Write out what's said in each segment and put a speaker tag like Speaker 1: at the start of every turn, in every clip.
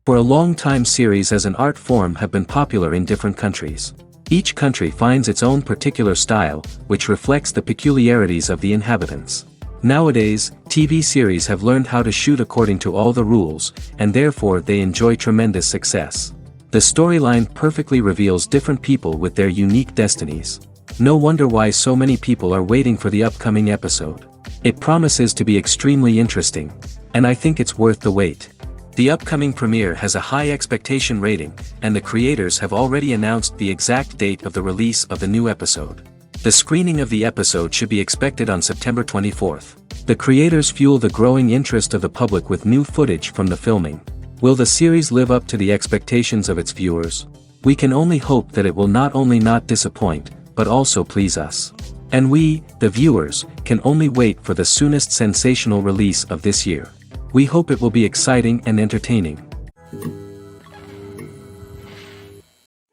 Speaker 1: For a long time series as an art form have been popular in different countries. Each country finds its own particular style, which reflects the peculiarities of the inhabitants. Nowadays, TV series have learned how to shoot according to all the rules, and therefore they enjoy tremendous success. The storyline perfectly reveals different people with their unique destinies. No wonder why so many people are waiting for the upcoming episode. It promises to be extremely interesting, and I think it's worth the wait. The upcoming premiere has a high expectation rating, and the creators have already announced the exact date of the release of the new episode. The screening of the episode should be expected on September 24th. The creators fuel the growing interest of the public with new footage from the filming. Will the series live up to the expectations of its viewers? We can only hope that it will not only not disappoint, but also please us. And we, the viewers, can only wait for the soonest sensational release of this year. We hope it will be exciting and entertaining.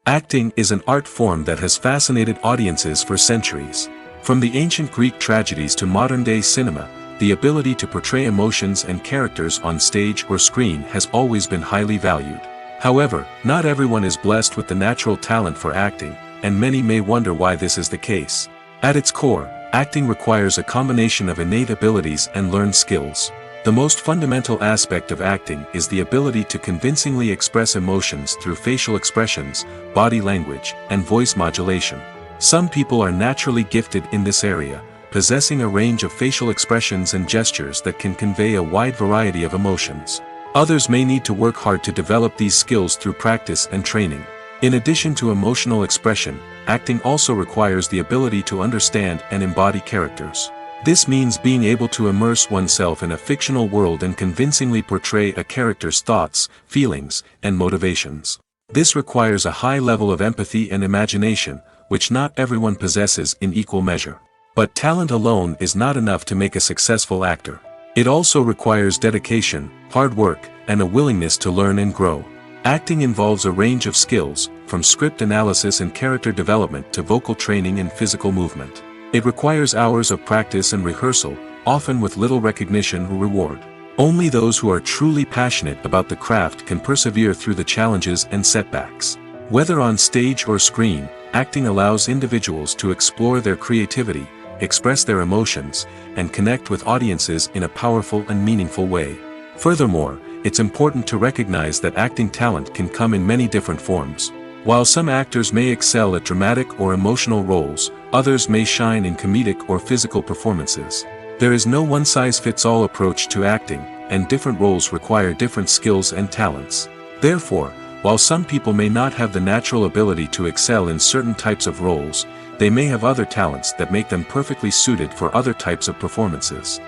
Speaker 1: Acting is an art form that has fascinated audiences for centuries. From the ancient Greek tragedies to modern-day cinema, the ability to portray emotions and characters on stage or screen has always been highly valued. However, not everyone is blessed with the natural talent for acting, and many may wonder why this is the case. At its core, acting requires a combination of innate abilities and learned skills. The most fundamental aspect of acting is the ability to convincingly express emotions through facial expressions, body language, and voice modulation. Some people are naturally gifted in this area, possessing a range of facial expressions and gestures that can convey a wide variety of emotions. Others may need to work hard to develop these skills through practice and training. In addition to emotional expression, acting also requires the ability to understand and embody characters. This means being able to immerse oneself in a fictional world and convincingly portray a character's thoughts, feelings, and motivations. This requires a high level of empathy and imagination, which not everyone possesses in equal measure. But talent alone is not enough to make a successful actor. It also requires dedication, hard work, and a willingness to learn and grow. Acting involves a range of skills, from script analysis and character development to vocal training and physical movement. It requires hours of practice and rehearsal, often with little recognition or reward. Only those who are truly passionate about the craft can persevere through the challenges and setbacks. Whether on stage or screen, acting allows individuals to explore their creativity, express their emotions, and connect with audiences in a powerful and meaningful way. Furthermore, it's important to recognize that acting talent can come in many different forms. While some actors may excel at dramatic or emotional roles, others may shine in comedic or physical performances. There is no one-size-fits-all approach to acting, and different roles require different skills and talents. Therefore, while some people may not have the natural ability to excel in certain types of roles, they may have other talents that make them perfectly suited for other types of performances.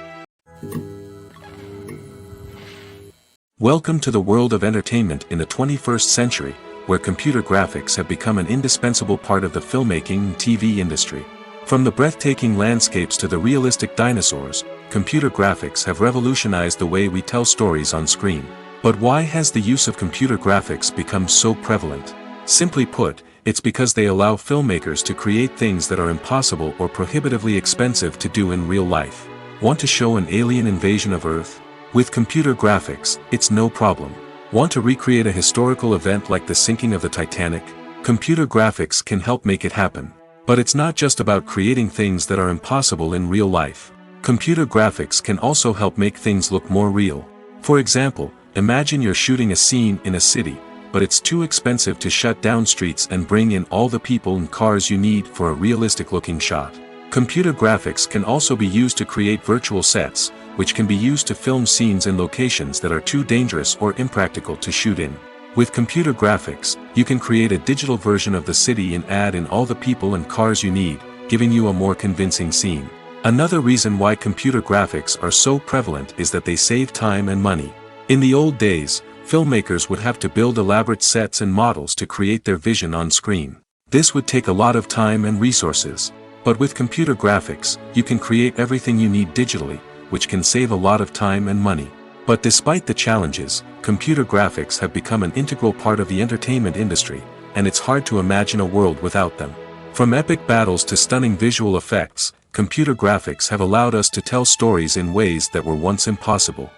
Speaker 1: Welcome to the world of entertainment in the 21st century, where computer graphics have become an indispensable part of the filmmaking and TV industry. From the breathtaking landscapes to the realistic dinosaurs, computer graphics have revolutionized the way we tell stories on screen. But why has the use of computer graphics become so prevalent? Simply put, it's because they allow filmmakers to create things that are impossible or prohibitively expensive to do in real life. Want to show an alien invasion of Earth? With computer graphics, it's no problem. Want to recreate a historical event like the sinking of the Titanic? Computer graphics can help make it happen. But it's not just about creating things that are impossible in real life. Computer graphics can also help make things look more real. For example, imagine you're shooting a scene in a city, but it's too expensive to shut down streets and bring in all the people and cars you need for a realistic-looking shot. Computer graphics can also be used to create virtual sets, which can be used to film scenes in locations that are too dangerous or impractical to shoot in. With computer graphics, you can create a digital version of the city and add in all the people and cars you need, giving you a more convincing scene. Another reason why computer graphics are so prevalent is that they save time and money. In the old days, filmmakers would have to build elaborate sets and models to create their vision on screen. This would take a lot of time and resources. But with computer graphics, you can create everything you need digitally, which can save a lot of time and money. But despite the challenges, computer graphics have become an integral part of the entertainment industry, and it's hard to imagine a world without them. From epic battles to stunning visual effects, computer graphics have allowed us to tell stories in ways that were once impossible.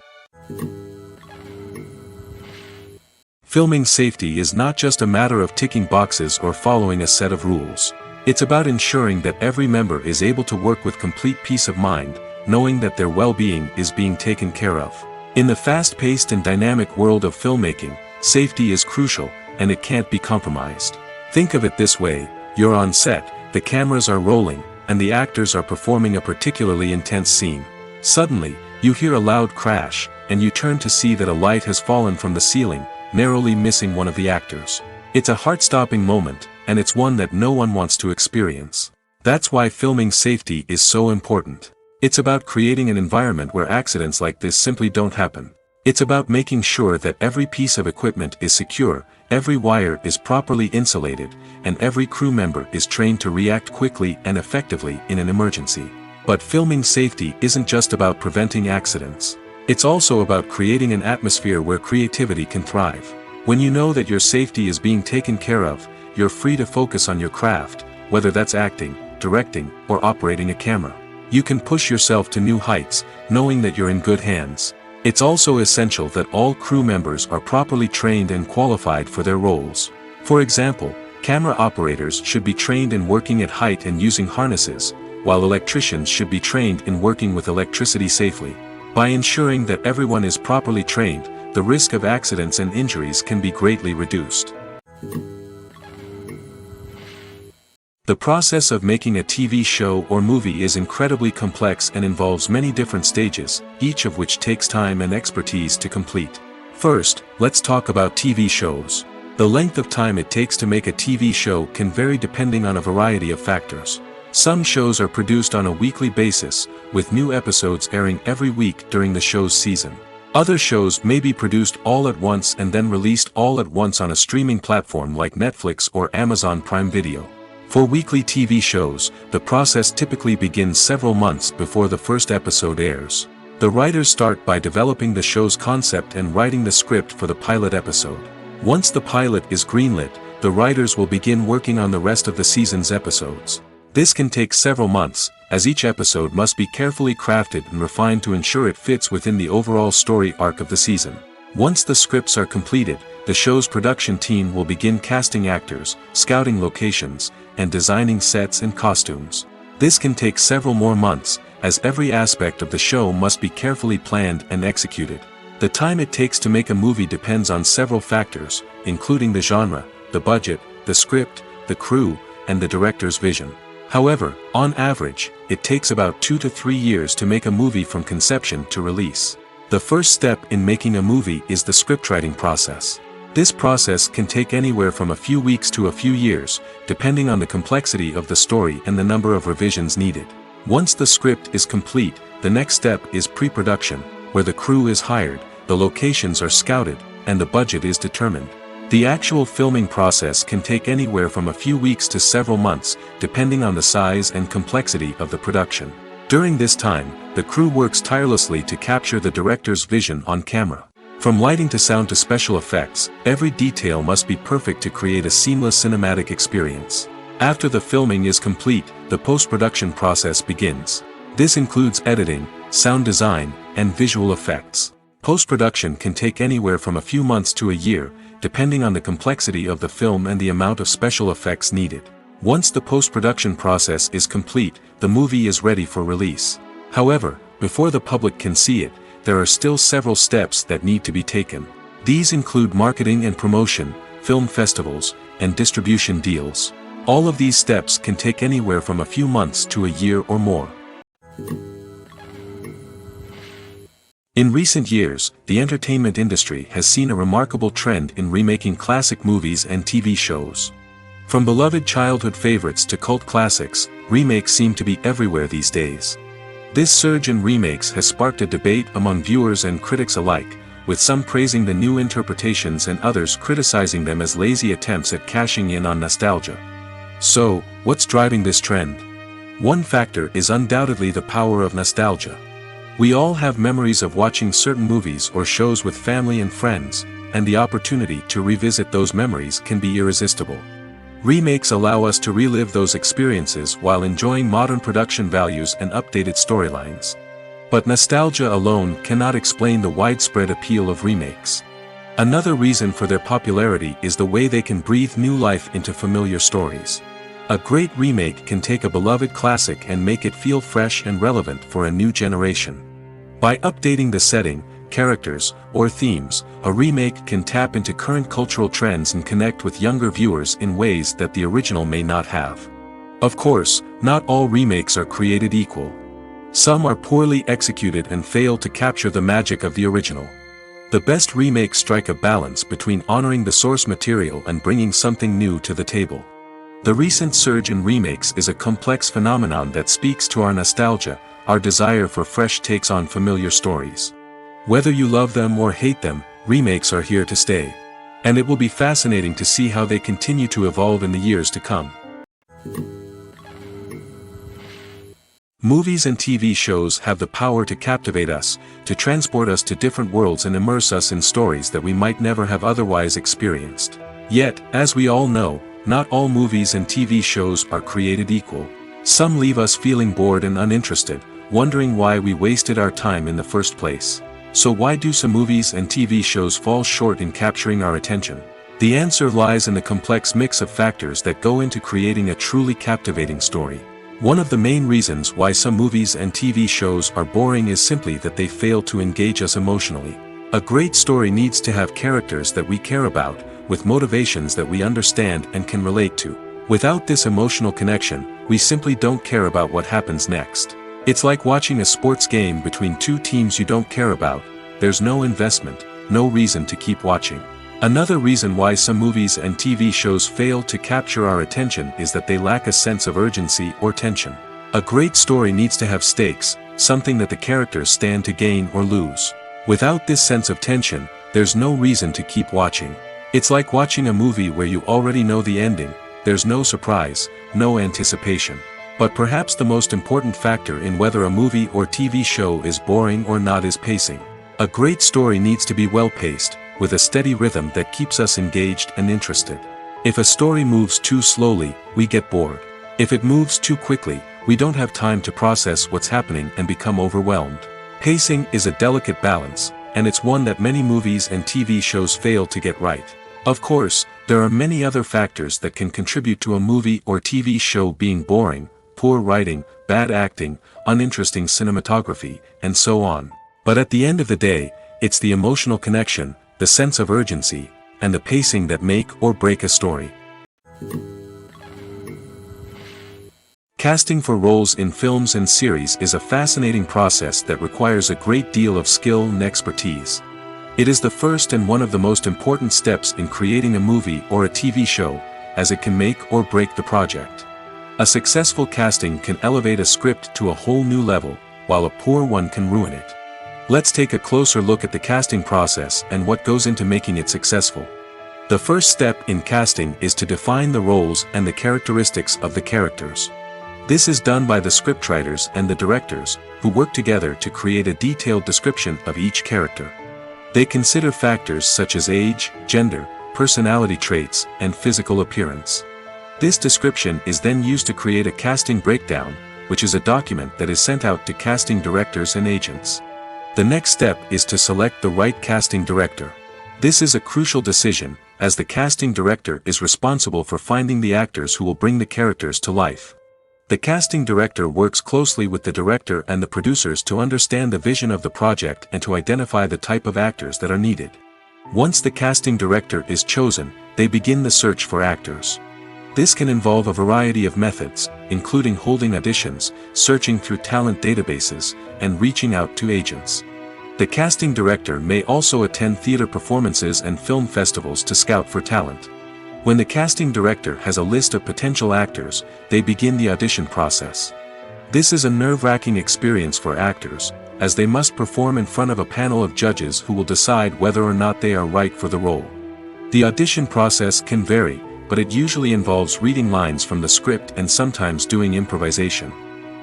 Speaker 1: Filming safety is not just a matter of ticking boxes or following a set of rules. It's about ensuring that every member is able to work with complete peace of mind, knowing that their well-being is being taken care of. In the fast-paced and dynamic world of filmmaking, safety is crucial, and it can't be compromised. Think of it this way: you're on set, the cameras are rolling, and the actors are performing a particularly intense scene. Suddenly, you hear a loud crash, and you turn to see that a light has fallen from the ceiling, narrowly missing one of the actors. It's a heart-stopping moment, and it's one that no one wants to experience. That's why filming safety is so important. It's about creating an environment where accidents like this simply don't happen. It's about making sure that every piece of equipment is secure, every wire is properly insulated, and every crew member is trained to react quickly and effectively in an emergency. But filming safety isn't just about preventing accidents. It's also about creating an atmosphere where creativity can thrive. When you know that your safety is being taken care of, you're free to focus on your craft, whether that's acting, directing, or operating a camera. You can push yourself to new heights, knowing that you're in good hands. It's also essential that all crew members are properly trained and qualified for their roles. For example, camera operators should be trained in working at height and using harnesses, while electricians should be trained in working with electricity safely. By ensuring that everyone is properly trained, the risk of accidents and injuries can be greatly reduced. The process of making a TV show or movie is incredibly complex and involves many different stages, each of which takes time and expertise to complete. First, let's talk about TV shows. The length of time it takes to make a TV show can vary depending on a variety of factors. Some shows are produced on a weekly basis, with new episodes airing every week during the show's season. Other shows may be produced all at once and then released all at once on a streaming platform like Netflix or Amazon Prime Video. For weekly TV shows, the process typically begins several months before the first episode airs. The writers start by developing the show's concept and writing the script for the pilot episode. Once the pilot is greenlit, the writers will begin working on the rest of the season's episodes. This can take several months, as each episode must be carefully crafted and refined to ensure it fits within the overall story arc of the season. Once the scripts are completed, the show's production team will begin casting actors, scouting locations, and designing sets and costumes. This can take several more months, as every aspect of the show must be carefully planned and executed. The time it takes to make a movie depends on several factors, including the genre, the budget, the script, the crew, and the director's vision. However, on average, it takes about 2 to 3 years to make a movie from conception to release. The first step in making a movie is the scriptwriting process. This process can take anywhere from a few weeks to a few years, depending on the complexity of the story and the number of revisions needed. Once the script is complete, the next step is pre-production, where the crew is hired, the locations are scouted, and the budget is determined. The actual filming process can take anywhere from a few weeks to several months, depending on the size and complexity of the production. During this time, the crew works tirelessly to capture the director's vision on camera. From lighting to sound to special effects, every detail must be perfect to create a seamless cinematic experience. After the filming is complete, the post-production process begins. This includes editing, sound design, and visual effects. Post-production can take anywhere from a few months to a year, depending on the complexity of the film and the amount of special effects needed. Once the post-production process is complete, the movie is ready for release. However, before the public can see it, there are still several steps that need to be taken. These include marketing and promotion, film festivals, and distribution deals. All of these steps can take anywhere from a few months to a year or more. In recent years, the entertainment industry has seen a remarkable trend in remaking classic movies and TV shows. From beloved childhood favorites to cult classics, remakes seem to be everywhere these days. This surge in remakes has sparked a debate among viewers and critics alike, with some praising the new interpretations and others criticizing them as lazy attempts at cashing in on nostalgia. So, what's driving this trend? One factor is undoubtedly the power of nostalgia. We all have memories of watching certain movies or shows with family and friends, and the opportunity to revisit those memories can be irresistible. Remakes allow us to relive those experiences while enjoying modern production values and updated storylines. But nostalgia alone cannot explain the widespread appeal of remakes. Another reason for their popularity is the way they can breathe new life into familiar stories. A great remake can take a beloved classic and make it feel fresh and relevant for a new generation. By updating the setting, characters, or themes, a remake can tap into current cultural trends and connect with younger viewers in ways that the original may not have. Of course, not all remakes are created equal. Some are poorly executed and fail to capture the magic of the original. The best remakes strike a balance between honoring the source material and bringing something new to the table. The recent surge in remakes is a complex phenomenon that speaks to our nostalgia, our desire for fresh takes on familiar stories. Whether you love them or hate them, remakes are here to stay. And it will be fascinating to see how they continue to evolve in the years to come. Movies and TV shows have the power to captivate us, to transport us to different worlds and immerse us in stories that we might never have otherwise experienced. Yet, as we all know, not all movies and TV shows are created equal. Some leave us feeling bored and uninterested, wondering why we wasted our time in the first place. So why do some movies and TV shows fall short in capturing our attention? The answer lies in the complex mix of factors that go into creating a truly captivating story. One of the main reasons why some movies and TV shows are boring is simply that they fail to engage us emotionally. A great story needs to have characters that we care about, with motivations that we understand and can relate to. Without this emotional connection, we simply don't care about what happens next. It's like watching a sports game between two teams you don't care about. There's no investment, no reason to keep watching. Another reason why some movies and TV shows fail to capture our attention is that they lack a sense of urgency or tension. A great story needs to have stakes, something that the characters stand to gain or lose. Without this sense of tension, there's no reason to keep watching. It's like watching a movie where you already know the ending. There's no surprise, no anticipation. But perhaps the most important factor in whether a movie or TV show is boring or not is pacing. A great story needs to be well-paced, with a steady rhythm that keeps us engaged and interested. If a story moves too slowly, we get bored. If it moves too quickly, we don't have time to process what's happening and become overwhelmed. Pacing is a delicate balance, and it's one that many movies and TV shows fail to get right. Of course, there are many other factors that can contribute to a movie or TV show being boring: poor writing, bad acting, uninteresting cinematography, and so on. But at the end of the day, it's the emotional connection, the sense of urgency, and the pacing that make or break a story. Casting for roles in films and series is a fascinating process that requires a great deal of skill and expertise. It is the first and one of the most important steps in creating a movie or a TV show, as it can make or break the project. A successful casting can elevate a script to a whole new level, while a poor one can ruin it. Let's take a closer look at the casting process and what goes into making it successful. The first step in casting is to define the roles and the characteristics of the characters. This is done by the scriptwriters and the directors, who work together to create a detailed description of each character. They consider factors such as age, gender, personality traits, and physical appearance. This description is then used to create a casting breakdown, which is a document that is sent out to casting directors and agents. The next step is to select the right casting director. This is a crucial decision, as the casting director is responsible for finding the actors who will bring the characters to life. The casting director works closely with the director and the producers to understand the vision of the project and to identify the type of actors that are needed. Once the casting director is chosen, they begin the search for actors. This can involve a variety of methods, including holding auditions, searching through talent databases, and reaching out to agents. The casting director may also attend theater performances and film festivals to scout for talent. When the casting director has a list of potential actors, they begin the audition process. This is a nerve-wracking experience for actors, as they must perform in front of a panel of judges who will decide whether or not they are right for the role. The audition process can vary, but it usually involves reading lines from the script and sometimes doing improvisation.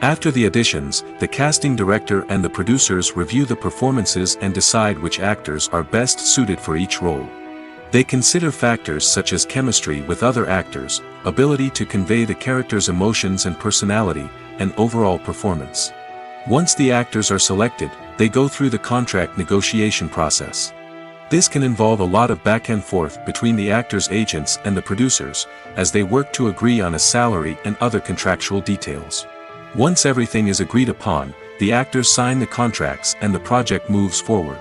Speaker 1: After the auditions, the casting director and the producers review the performances and decide which actors are best suited for each role. They consider factors such as chemistry with other actors, ability to convey the character's emotions and personality, and overall performance. Once the actors are selected, they go through the contract negotiation process. This can involve a lot of back and forth between the actors' agents and the producers, as they work to agree on a salary and other contractual details. Once everything is agreed upon, the actors sign the contracts and the project moves forward.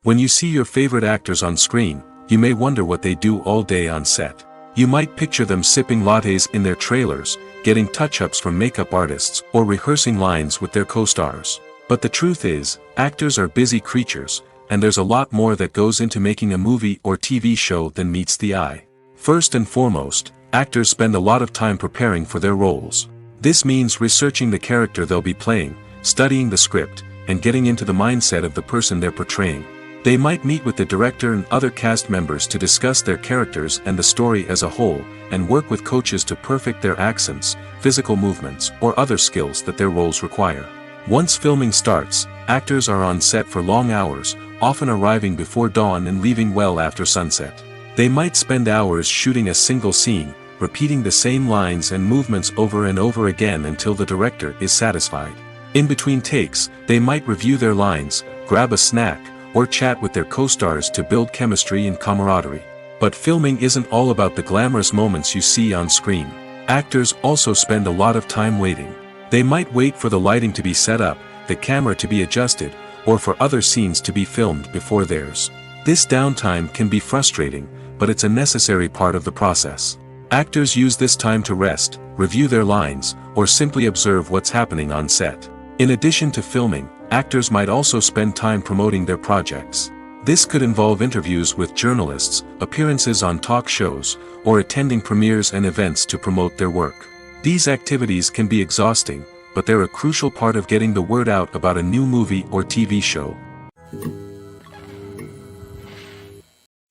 Speaker 1: When you see your favorite actors on screen, you may wonder what they do all day on set. You might picture them sipping lattes in their trailers, getting touch-ups from makeup artists, or rehearsing lines with their co-stars. But the truth is, actors are busy creatures, and there's a lot more that goes into making a movie or TV show than meets the eye. First and foremost, actors spend a lot of time preparing for their roles. This means researching the character they'll be playing, studying the script, and getting into the mindset of the person they're portraying. They might meet with the director and other cast members to discuss their characters and the story as a whole, and work with coaches to perfect their accents, physical movements, or other skills that their roles require. Once filming starts, actors are on set for long hours, often arriving before dawn and leaving well after sunset. They might spend hours shooting a single scene, repeating the same lines and movements over and over again until the director is satisfied. In between takes, they might review their lines, grab a snack, or chat with their co-stars to build chemistry and camaraderie. But filming isn't all about the glamorous moments you see on screen. Actors also spend a lot of time waiting. They might wait for the lighting to be set up, the camera to be adjusted, or for other scenes to be filmed before theirs. This downtime can be frustrating, but it's a necessary part of the process. Actors use this time to rest, review their lines, or simply observe what's happening on set. In addition to filming, actors might also spend time promoting their projects. This could involve interviews with journalists, appearances on talk shows, or attending premieres and events to promote their work. These activities can be exhausting, but they're a crucial part of getting the word out about a new movie or TV show.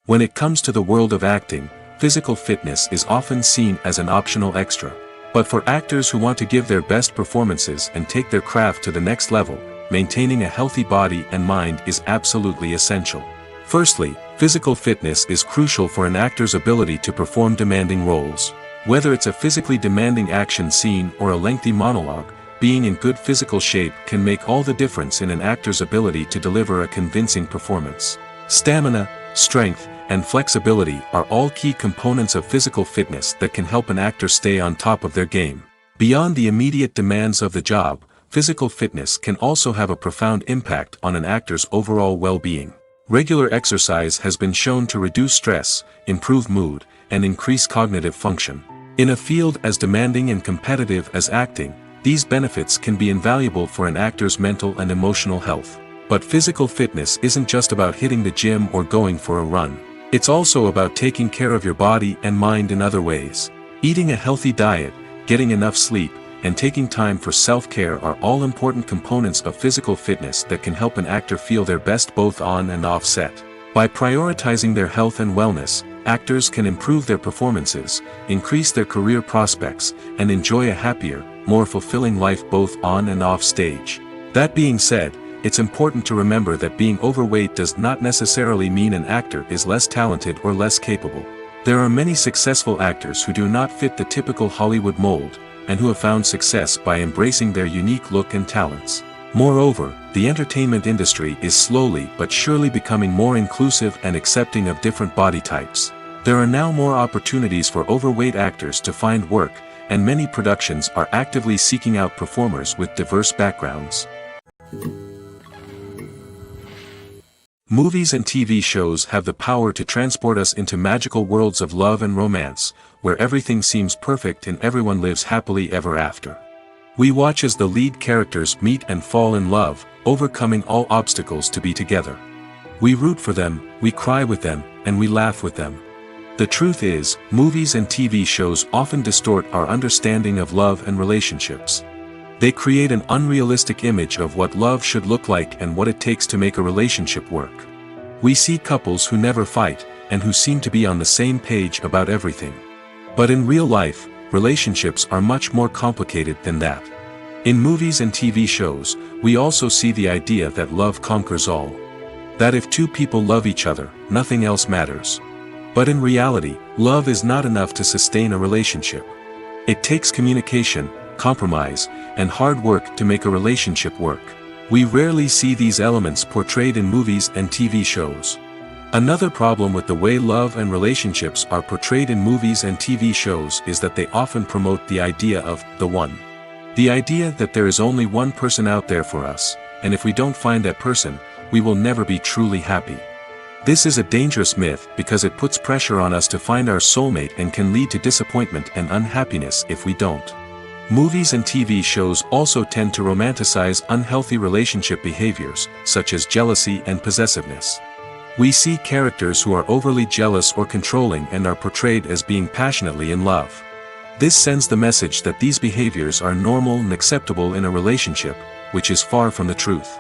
Speaker 1: When it comes to the world of acting, physical fitness is often seen as an optional extra. But for actors who want to give their best performances and take their craft to the next level, maintaining a healthy body and mind is absolutely essential. Firstly, physical fitness is crucial for an actor's ability to perform demanding roles. Whether it's a physically demanding action scene or a lengthy monologue, being in good physical shape can make all the difference in an actor's ability to deliver a convincing performance. Stamina, strength, and flexibility are all key components of physical fitness that can help an actor stay on top of their game. Beyond the immediate demands of the job, physical fitness can also have a profound impact on an actor's overall well-being. Regular exercise has been shown to reduce stress, improve mood, and increase cognitive function. In a field as demanding and competitive as acting, these benefits can be invaluable for an actor's mental and emotional health. But physical fitness isn't just about hitting the gym or going for a run. It's also about taking care of your body and mind in other ways. Eating a healthy diet, getting enough sleep, and taking time for self-care are all important components of physical fitness that can help an actor feel their best both on and off set. By prioritizing their health and wellness, actors can improve their performances, increase their career prospects, and enjoy a happier, more fulfilling life both on and off stage. That being said, it's important to remember that being overweight does not necessarily mean an actor is less talented or less capable. There are many successful actors who do not fit the typical Hollywood mold, and who have found success by embracing their unique look and talents. Moreover, the entertainment industry is slowly but surely becoming more inclusive and accepting of different body types. There are now more opportunities for overweight actors to find work, and many productions are actively seeking out performers with diverse backgrounds. Movies and TV shows have the power to transport us into magical worlds of love and romance, where everything seems perfect and everyone lives happily ever after. We watch as the lead characters meet and fall in love, overcoming all obstacles to be together. We root for them, we cry with them, and we laugh with them. The truth is, movies and TV shows often distort our understanding of love and relationships. They create an unrealistic image of what love should look like and what it takes to make a relationship work. We see couples who never fight, and who seem to be on the same page about everything. But in real life, relationships are much more complicated than that. In movies and TV shows, we also see the idea that love conquers all. That if two people love each other, nothing else matters. But in reality, love is not enough to sustain a relationship. It takes communication, compromise, and hard work to make a relationship work. We rarely see these elements portrayed in movies and TV shows. Another problem with the way love and relationships are portrayed in movies and TV shows is that they often promote the idea of the one. The idea that there is only one person out there for us, and if we don't find that person, we will never be truly happy. This is a dangerous myth because it puts pressure on us to find our soulmate and can lead to disappointment and unhappiness if we don't. Movies and TV shows also tend to romanticize unhealthy relationship behaviors, such as jealousy and possessiveness. We see characters who are overly jealous or controlling and are portrayed as being passionately in love. This sends the message that these behaviors are normal and acceptable in a relationship, which is far from the truth.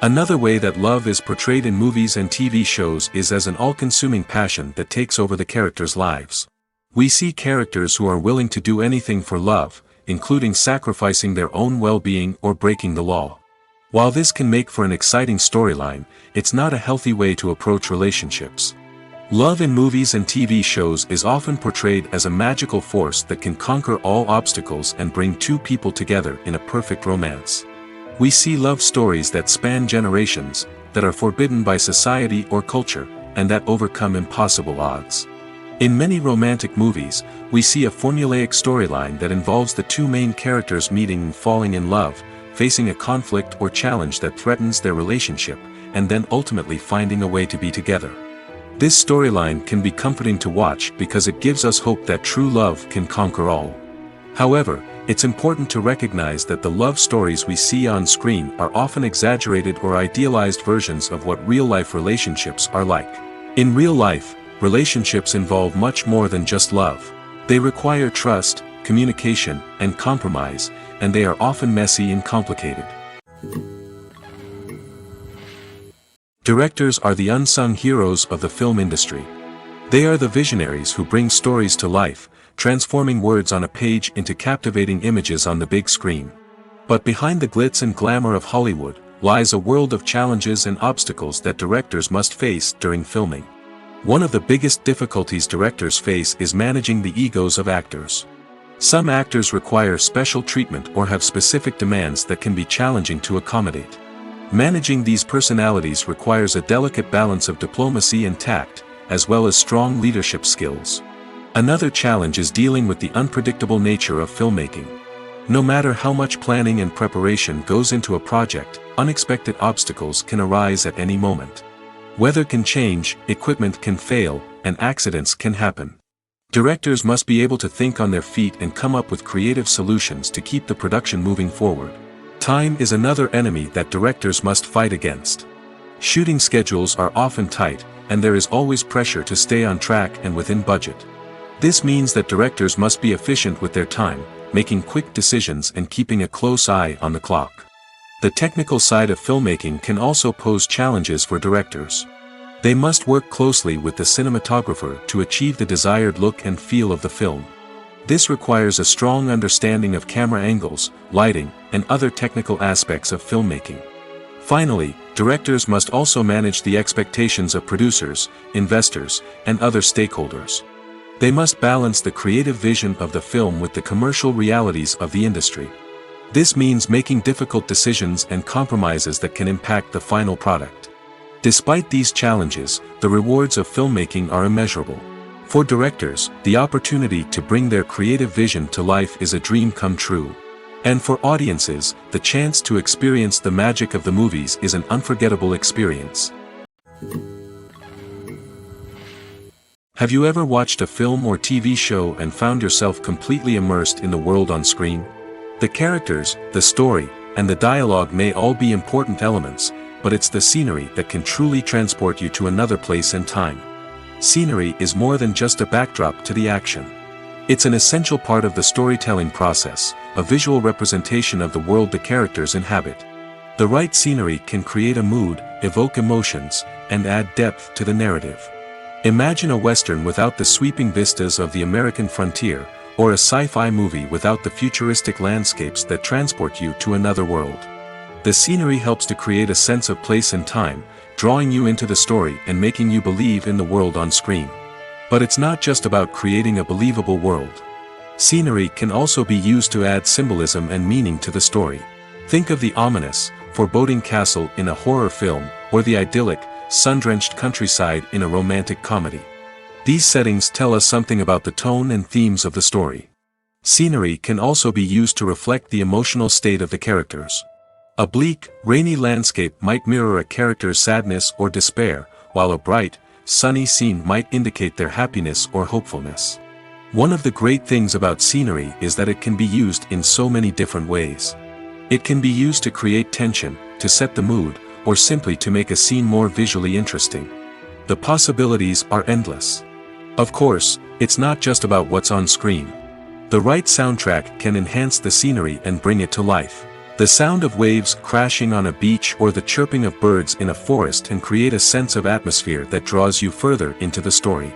Speaker 1: Another way that love is portrayed in movies and TV shows is as an all-consuming passion that takes over the characters' lives. We see characters who are willing to do anything for love, including sacrificing their own well-being or breaking the law. While this can make for an exciting storyline, it's not a healthy way to approach relationships. Love in movies and TV shows is often portrayed as a magical force that can conquer all obstacles and bring two people together in a perfect romance. We see love stories that span generations, that are forbidden by society or culture, and that overcome impossible odds. In many romantic movies, we see a formulaic storyline that involves the two main characters meeting and falling in love, facing a conflict or challenge that threatens their relationship, and then ultimately finding a way to be together. This storyline can be comforting to watch because it gives us hope that true love can conquer all. However, it's important to recognize that the love stories we see on screen are often exaggerated or idealized versions of what real-life relationships are like. In real life, relationships involve much more than just love. They require trust, communication, and compromise, and they are often messy and complicated. Directors are the unsung heroes of the film industry. They are the visionaries who bring stories to life, transforming words on a page into captivating images on the big screen. But behind the glitz and glamour of Hollywood, lies a world of challenges and obstacles that directors must face during filming. One of the biggest difficulties directors face is managing the egos of actors. Some actors require special treatment or have specific demands that can be challenging to accommodate. Managing these personalities requires a delicate balance of diplomacy and tact, as well as strong leadership skills. Another challenge is dealing with the unpredictable nature of filmmaking. No matter how much planning and preparation goes into a project, unexpected obstacles can arise at any moment. Weather can change, equipment can fail, and accidents can happen. Directors must be able to think on their feet and come up with creative solutions to keep the production moving forward. Time is another enemy that directors must fight against. Shooting schedules are often tight, and there is always pressure to stay on track and within budget. This means that directors must be efficient with their time, making quick decisions and keeping a close eye on the clock. The technical side of filmmaking can also pose challenges for directors. They must work closely with the cinematographer to achieve the desired look and feel of the film. This requires a strong understanding of camera angles, lighting, and other technical aspects of filmmaking. Finally, directors must also manage the expectations of producers, investors, and other stakeholders. They must balance the creative vision of the film with the commercial realities of the industry. This means making difficult decisions and compromises that can impact the final product. Despite these challenges, the rewards of filmmaking are immeasurable. For directors, the opportunity to bring their creative vision to life is a dream come true. And for audiences, the chance to experience the magic of the movies is an unforgettable experience. Have you ever watched a film or TV show and found yourself completely immersed in the world on screen? The characters, the story, and the dialogue may all be important elements, but it's the scenery that can truly transport you to another place and time. Scenery is more than just a backdrop to the action. It's an essential part of the storytelling process, a visual representation of the world the characters inhabit. The right scenery can create a mood, evoke emotions, and add depth to the narrative. Imagine a Western without the sweeping vistas of the American frontier, or a sci-fi movie without the futuristic landscapes that transport you to another world. The scenery helps to create a sense of place and time, drawing you into the story and making you believe in the world on screen. But it's not just about creating a believable world. Scenery can also be used to add symbolism and meaning to the story. Think of the ominous, foreboding castle in a horror film, or the idyllic, sun-drenched countryside in a romantic comedy. These settings tell us something about the tone and themes of the story. Scenery can also be used to reflect the emotional state of the characters. A bleak, rainy landscape might mirror a character's sadness or despair, while a bright, sunny scene might indicate their happiness or hopefulness. One of the great things about scenery is that it can be used in so many different ways. It can be used to create tension, to set the mood, or simply to make a scene more visually interesting. The possibilities are endless. Of course, it's not just about what's on screen. The right soundtrack can enhance the scenery and bring it to life. The sound of waves crashing on a beach or the chirping of birds in a forest can create a sense of atmosphere that draws you further into the story.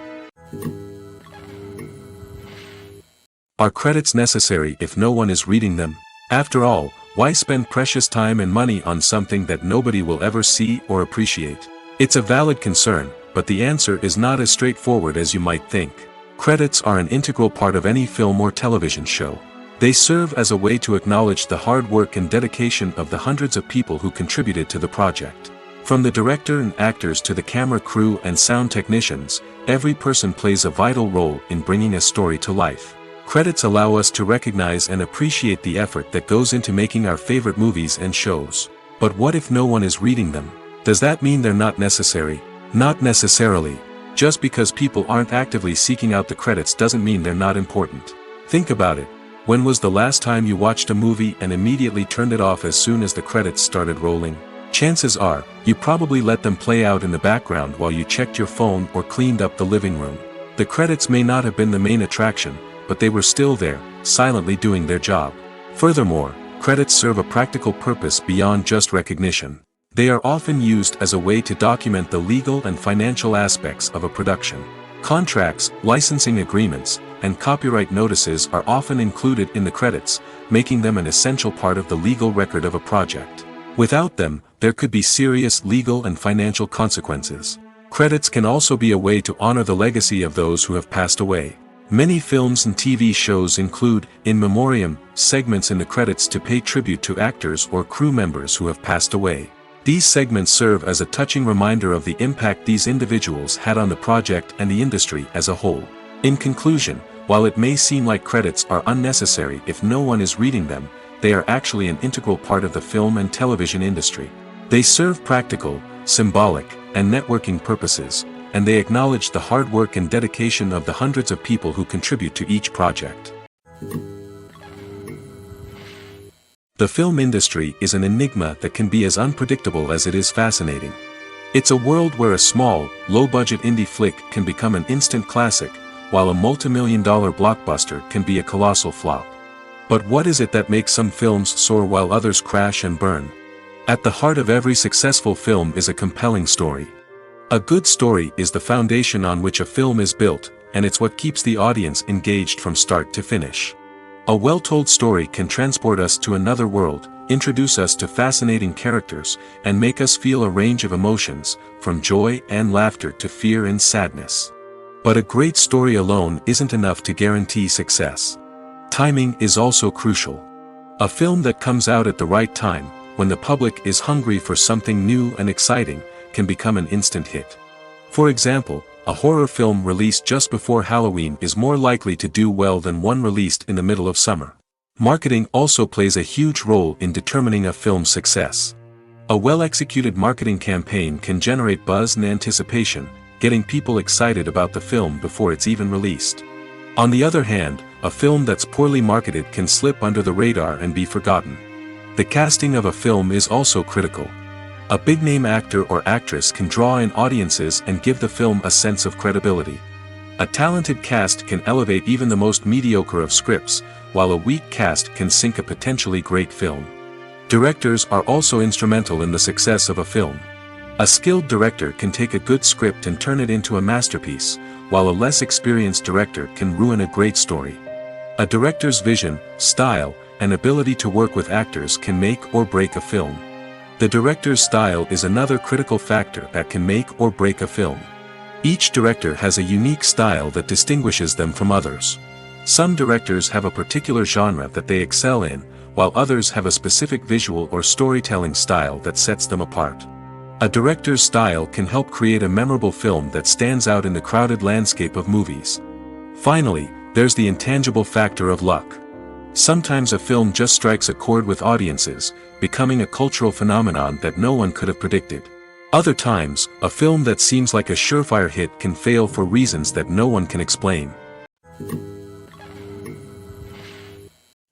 Speaker 1: Are credits necessary if no one is reading them? After all, why spend precious time and money on something that nobody will ever see or appreciate? It's a valid concern, but the answer is not as straightforward as you might think. Credits are an integral part of any film or television show. They serve as a way to acknowledge the hard work and dedication of the hundreds of people who contributed to the project. From the director and actors to the camera crew and sound technicians, every person plays a vital role in bringing a story to life. Credits allow us to recognize and appreciate the effort that goes into making our favorite movies and shows. But what if no one is reading them? Does that mean they're not necessary? Not necessarily. Just because people aren't actively seeking out the credits doesn't mean they're not important. Think about it. When was the last time you watched a movie and immediately turned it off as soon as the credits started rolling? Chances are, you probably let them play out in the background while you checked your phone or cleaned up the living room. The credits may not have been the main attraction, but they were still there, silently doing their job. Furthermore, credits serve a practical purpose beyond just recognition. They are often used as a way to document the legal and financial aspects of a production. Contracts, licensing agreements, and copyright notices are often included in the credits, making them an essential part of the legal record of a project. Without them, there could be serious legal and financial consequences. Credits can also be a way to honor the legacy of those who have passed away. Many films and TV shows include, in memoriam, segments in the credits to pay tribute to actors or crew members who have passed away. These segments serve as a touching reminder of the impact these individuals had on the project and the industry as a whole. In conclusion, while it may seem like credits are unnecessary if no one is reading them, they are actually an integral part of the film and television industry. They serve practical, symbolic, and networking purposes, and they acknowledge the hard work and dedication of the hundreds of people who contribute to each project. The film industry is an enigma that can be as unpredictable as it is fascinating. It's a world where a small, low-budget indie flick can become an instant classic, while a multi-million-dollar blockbuster can be a colossal flop. But what is it that makes some films soar while others crash and burn? At the heart of every successful film is a compelling story. A good story is the foundation on which a film is built, and it's what keeps the audience engaged from start to finish. A well-told story can transport us to another world, introduce us to fascinating characters, and make us feel a range of emotions, from joy and laughter to fear and sadness. But a great story alone isn't enough to guarantee success. Timing is also crucial. A film that comes out at the right time, when the public is hungry for something new and exciting, can become an instant hit. For example, a horror film released just before Halloween is more likely to do well than one released in the middle of summer. Marketing also plays a huge role in determining a film's success. A well-executed marketing campaign can generate buzz and anticipation, getting people excited about the film before it's even released. On the other hand, a film that's poorly marketed can slip under the radar and be forgotten. The casting of a film is also critical. A big-name actor or actress can draw in audiences and give the film a sense of credibility. A talented cast can elevate even the most mediocre of scripts, while a weak cast can sink a potentially great film. Directors are also instrumental in the success of a film. A skilled director can take a good script and turn it into a masterpiece, while a less experienced director can ruin a great story. A director's vision, style, and ability to work with actors can make or break a film. The director's style is another critical factor that can make or break a film. Each director has a unique style that distinguishes them from others. Some directors have a particular genre that they excel in, while others have a specific visual or storytelling style that sets them apart. A director's style can help create a memorable film that stands out in the crowded landscape of movies. Finally, there's the intangible factor of luck. Sometimes a film just strikes a chord with audiences, becoming a cultural phenomenon that no one could have predicted. Other times, a film that seems like a surefire hit can fail for reasons that no one can explain.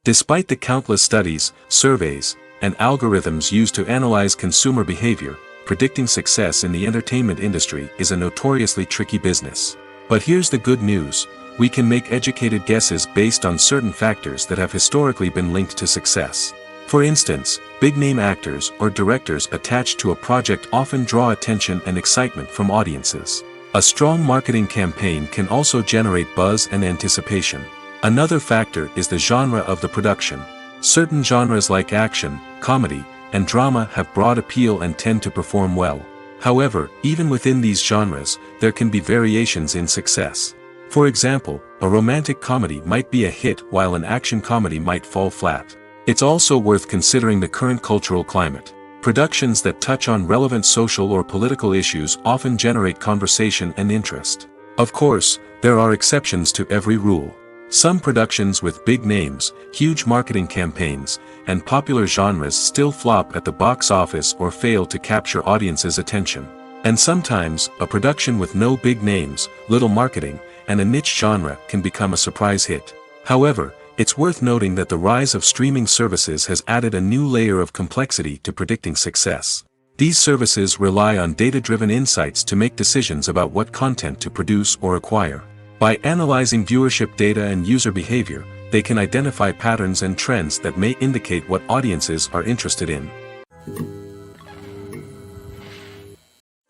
Speaker 1: Despite the countless studies, surveys, and algorithms used to analyze consumer behavior, predicting success in the entertainment industry is a notoriously tricky business. But here's the good news: we can make educated guesses based on certain factors that have historically been linked to success. For instance, big-name actors or directors attached to a project often draw attention and excitement from audiences. A strong marketing campaign can also generate buzz and anticipation. Another factor is the genre of the production. Certain genres like action, comedy, and drama have broad appeal and tend to perform well. However, even within these genres, there can be variations in success. For example, a romantic comedy might be a hit while an action comedy might fall flat. It's also worth considering the current cultural climate. Productions that touch on relevant social or political issues often generate conversation and interest. Of course, there are exceptions to every rule. Some productions with big names, huge marketing campaigns, and popular genres still flop at the box office or fail to capture audiences' attention. And sometimes, a production with no big names, little marketing, and a niche genre can become a surprise hit. However, it's worth noting that the rise of streaming services has added a new layer of complexity to predicting success. These services rely on data-driven insights to make decisions about what content to produce or acquire. By analyzing viewership data and user behavior, they can identify patterns and trends that may indicate what audiences are interested in.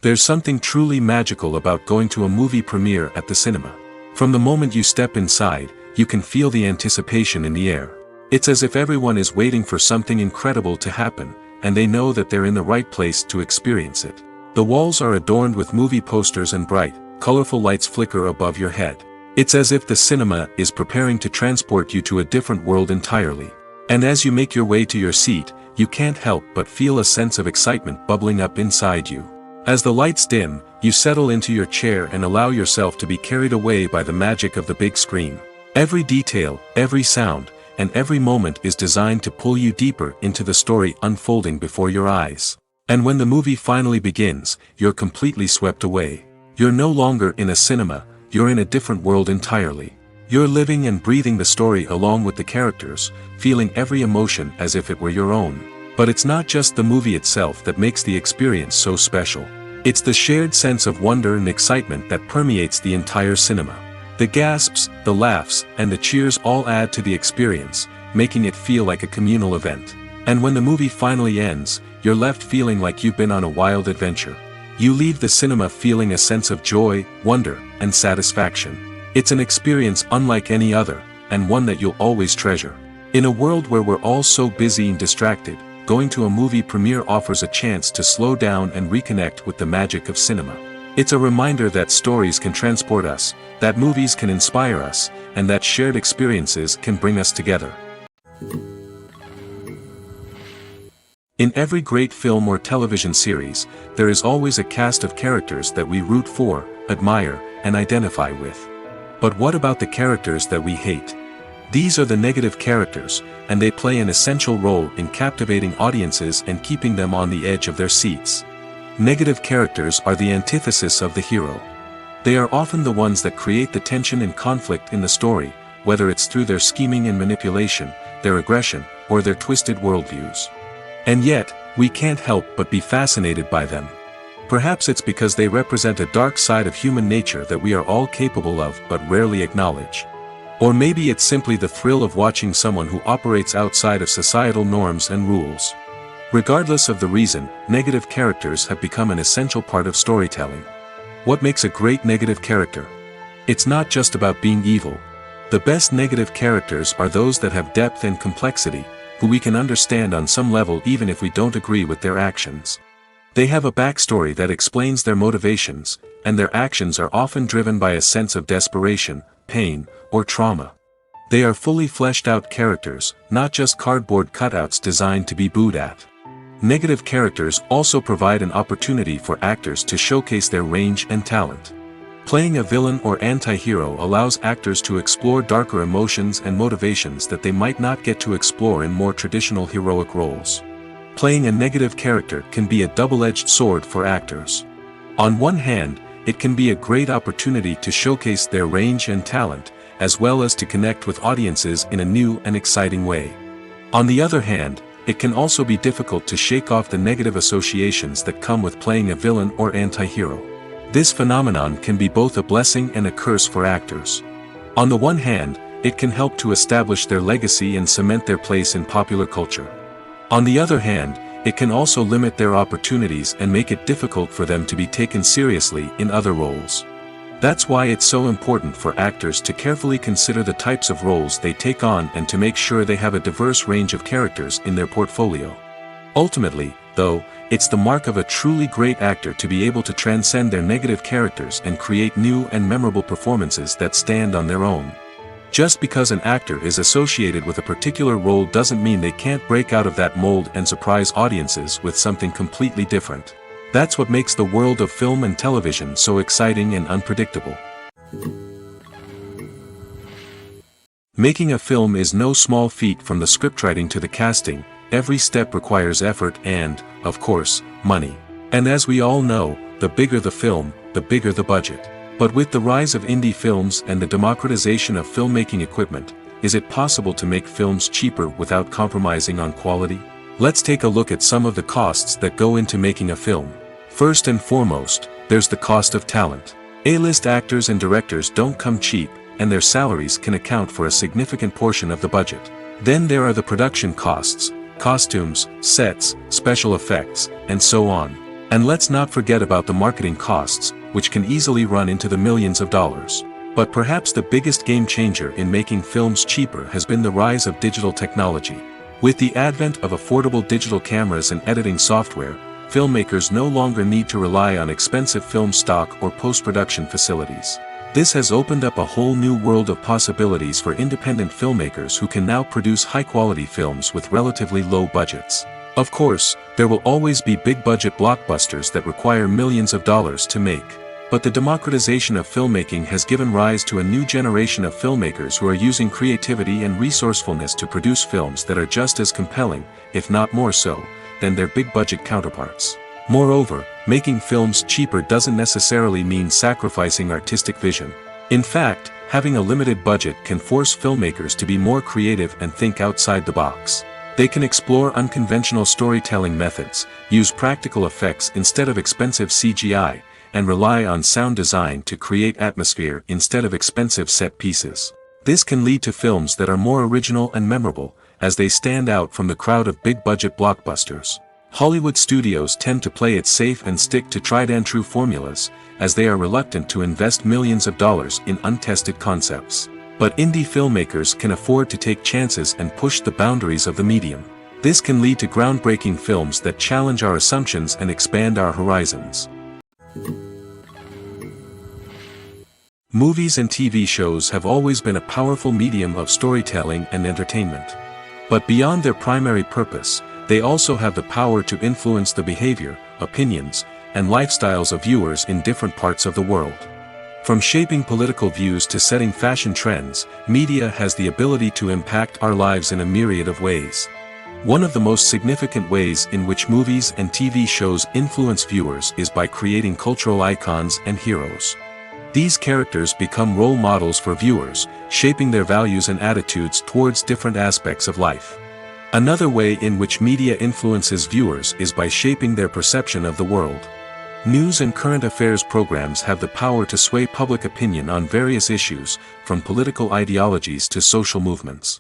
Speaker 1: There's something truly magical about going to a movie premiere at the cinema. From the moment you step inside, you can feel the anticipation in the air. It's as if everyone is waiting for something incredible to happen, and they know that they're in the right place to experience it. The walls are adorned with movie posters and bright, colorful lights flicker above your head. It's as if the cinema is preparing to transport you to a different world entirely. And as you make your way to your seat, you can't help but feel a sense of excitement bubbling up inside you. As the lights dim, you settle into your chair and allow yourself to be carried away by the magic of the big screen. Every detail, every sound, and every moment is designed to pull you deeper into the story unfolding before your eyes. And when the movie finally begins, you're completely swept away. You're no longer in a cinema, you're in a different world entirely. You're living and breathing the story along with the characters, feeling every emotion as if it were your own. But it's not just the movie itself that makes the experience so special. It's the shared sense of wonder and excitement that permeates the entire cinema. The gasps, the laughs, and the cheers all add to the experience, making it feel like a communal event. And when the movie finally ends, you're left feeling like you've been on a wild adventure. You leave the cinema feeling a sense of joy, wonder, and satisfaction. It's an experience unlike any other, and one that you'll always treasure. In a world where we're all so busy and distracted, going to a movie premiere offers a chance to slow down and reconnect with the magic of cinema. It's a reminder that stories can transport us, that movies can inspire us, and that shared experiences can bring us together. In every great film or television series, there is always a cast of characters that we root for, admire, and identify with. But what about the characters that we hate? These are the negative characters, and they play an essential role in captivating audiences and keeping them on the edge of their seats. Negative characters are the antithesis of the hero. They are often the ones that create the tension and conflict in the story, whether it's through their scheming and manipulation, their aggression, or their twisted worldviews. And yet, we can't help but be fascinated by them. Perhaps it's because they represent a dark side of human nature that we are all capable of but rarely acknowledge. Or maybe it's simply the thrill of watching someone who operates outside of societal norms and rules. Regardless of the reason, negative characters have become an essential part of storytelling. What makes a great negative character? It's not just about being evil. The best negative characters are those that have depth and complexity, who we can understand on some level even if we don't agree with their actions. They have a backstory that explains their motivations, and their actions are often driven by a sense of desperation, pain, or trauma. They are fully fleshed out characters, not just cardboard cutouts designed to be booed at. Negative characters also provide an opportunity for actors to showcase their range and talent. Playing a villain or anti-hero allows actors to explore darker emotions and motivations that they might not get to explore in more traditional heroic roles. Playing a negative character can be a double-edged sword for actors. On one hand, it can be a great opportunity to showcase their range and talent, as well as to connect with audiences in a new and exciting way. On the other hand, it can also be difficult to shake off the negative associations that come with playing a villain or anti-hero. This phenomenon can be both a blessing and a curse for actors. On the one hand, it can help to establish their legacy and cement their place in popular culture. On the other hand, it can also limit their opportunities and make it difficult for them to be taken seriously in other roles. That's why it's so important for actors to carefully consider the types of roles they take on and to make sure they have a diverse range of characters in their portfolio. Ultimately, though, it's the mark of a truly great actor to be able to transcend their negative characters and create new and memorable performances that stand on their own. Just because an actor is associated with a particular role doesn't mean they can't break out of that mold and surprise audiences with something completely different. That's what makes the world of film and television so exciting and unpredictable. Making a film is no small feat. From the scriptwriting to the casting, every step requires effort and, of course, money. And as we all know, the bigger the film, the bigger the budget. But with the rise of indie films and the democratization of filmmaking equipment, is it possible to make films cheaper without compromising on quality? Let's take a look at some of the costs that go into making a film. First and foremost, there's the cost of talent. A-list actors and directors don't come cheap, and their salaries can account for a significant portion of the budget. Then there are the production costs, costumes, sets, special effects, and so on. And let's not forget about the marketing costs, which can easily run into the millions of dollars. But perhaps the biggest game changer in making films cheaper has been the rise of digital technology. With the advent of affordable digital cameras and editing software, filmmakers no longer need to rely on expensive film stock or post-production facilities. This has opened up a whole new world of possibilities for independent filmmakers who can now produce high-quality films with relatively low budgets. Of course, there will always be big-budget blockbusters that require millions of dollars to make. But the democratization of filmmaking has given rise to a new generation of filmmakers who are using creativity and resourcefulness to produce films that are just as compelling, if not more so, than their big-budget counterparts. Moreover, making films cheaper doesn't necessarily mean sacrificing artistic vision. In fact, having a limited budget can force filmmakers to be more creative and think outside the box. They can explore unconventional storytelling methods, use practical effects instead of expensive CGI, and rely on sound design to create atmosphere instead of expensive set pieces. This can lead to films that are more original and memorable, as they stand out from the crowd of big-budget blockbusters. Hollywood studios tend to play it safe and stick to tried-and-true formulas, as they are reluctant to invest millions of dollars in untested concepts. But indie filmmakers can afford to take chances and push the boundaries of the medium. This can lead to groundbreaking films that challenge our assumptions and expand our horizons. Movies and TV shows have always been a powerful medium of storytelling and entertainment. But beyond their primary purpose, they also have the power to influence the behavior, opinions, and lifestyles of viewers in different parts of the world. From shaping political views to setting fashion trends, media has the ability to impact our lives in a myriad of ways. One of the most significant ways in which movies and TV shows influence viewers is by creating cultural icons and heroes. These characters become role models for viewers, shaping their values and attitudes towards different aspects of life. Another way in which media influences viewers is by shaping their perception of the world. News and current affairs programs have the power to sway public opinion on various issues, from political ideologies to social movements.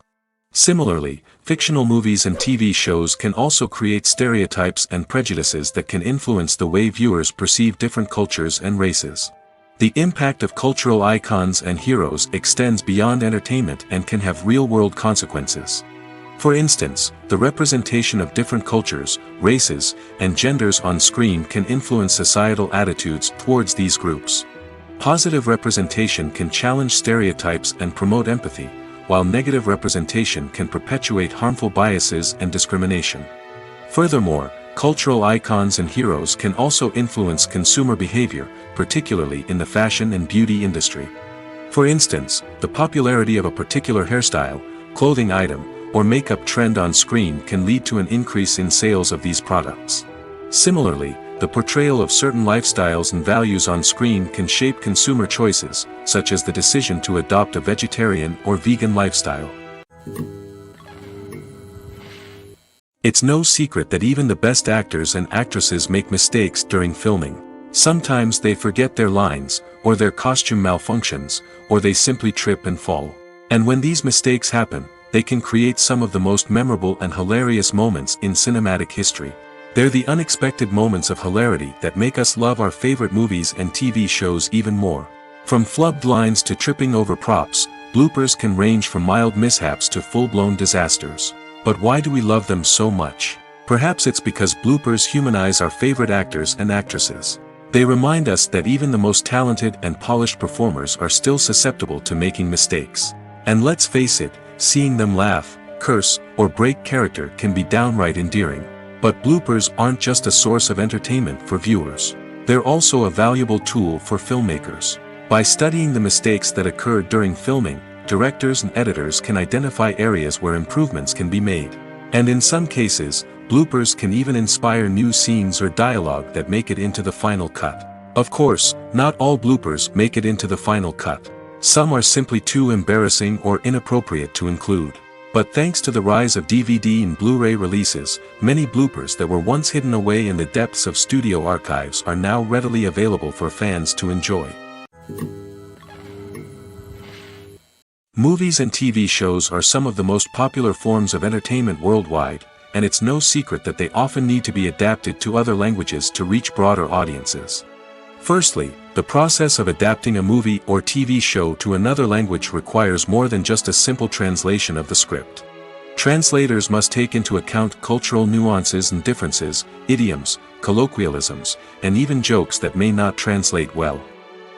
Speaker 1: Similarly, fictional movies and TV shows can also create stereotypes and prejudices that can influence the way viewers perceive different cultures and races. The impact of cultural icons and heroes extends beyond entertainment and can have real-world consequences. For instance, the representation of different cultures, races, and genders on screen can influence societal attitudes towards these groups. Positive representation can challenge stereotypes and promote empathy, while negative representation can perpetuate harmful biases and discrimination. Furthermore, cultural icons and heroes can also influence consumer behavior, particularly in the fashion and beauty industry. For instance, the popularity of a particular hairstyle, clothing item, or makeup trend on screen can lead to an increase in sales of these products. Similarly, the portrayal of certain lifestyles and values on screen can shape consumer choices, such as the decision to adopt a vegetarian or vegan lifestyle. It's no secret that even the best actors and actresses make mistakes during filming. Sometimes they forget their lines, or their costume malfunctions, or they simply trip and fall. And when these mistakes happen, they can create some of the most memorable and hilarious moments in cinematic history. They're the unexpected moments of hilarity that make us love our favorite movies and TV shows even more. From flubbed lines to tripping over props, bloopers can range from mild mishaps to full-blown disasters. But why do we love them so much? Perhaps it's because bloopers humanize our favorite actors and actresses. They remind us that even the most talented and polished performers are still susceptible to making mistakes. And let's face it, seeing them laugh, curse, or break character can be downright endearing. But bloopers aren't just a source of entertainment for viewers. They're also a valuable tool for filmmakers. By studying the mistakes that occurred during filming, directors and editors can identify areas where improvements can be made. And in some cases, bloopers can even inspire new scenes or dialogue that make it into the final cut. Of course, not all bloopers make it into the final cut. Some are simply too embarrassing or inappropriate to include. But thanks to the rise of DVD and Blu-ray releases, many bloopers that were once hidden away in the depths of studio archives are now readily available for fans to enjoy. Movies and TV shows are some of the most popular forms of entertainment worldwide, and it's no secret that they often need to be adapted to other languages to reach broader audiences. Firstly, the process of adapting a movie or TV show to another language requires more than just a simple translation of the script. Translators must take into account cultural nuances and differences, idioms, colloquialisms, and even jokes that may not translate well.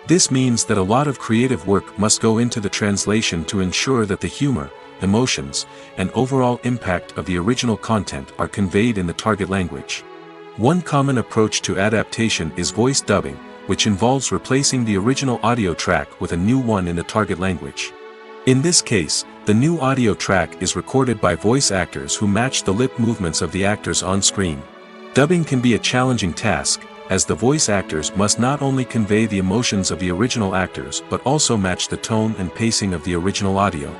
Speaker 1: This means that a lot of creative work must go into the translation to ensure that the humor, emotions, and overall impact of the original content are conveyed in the target language. One common approach to adaptation is voice dubbing, which involves replacing the original audio track with a new one in the target language. In this case, the new audio track is recorded by voice actors who match the lip movements of the actors on screen. Dubbing can be a challenging task, as the voice actors must not only convey the emotions of the original actors but also match the tone and pacing of the original audio.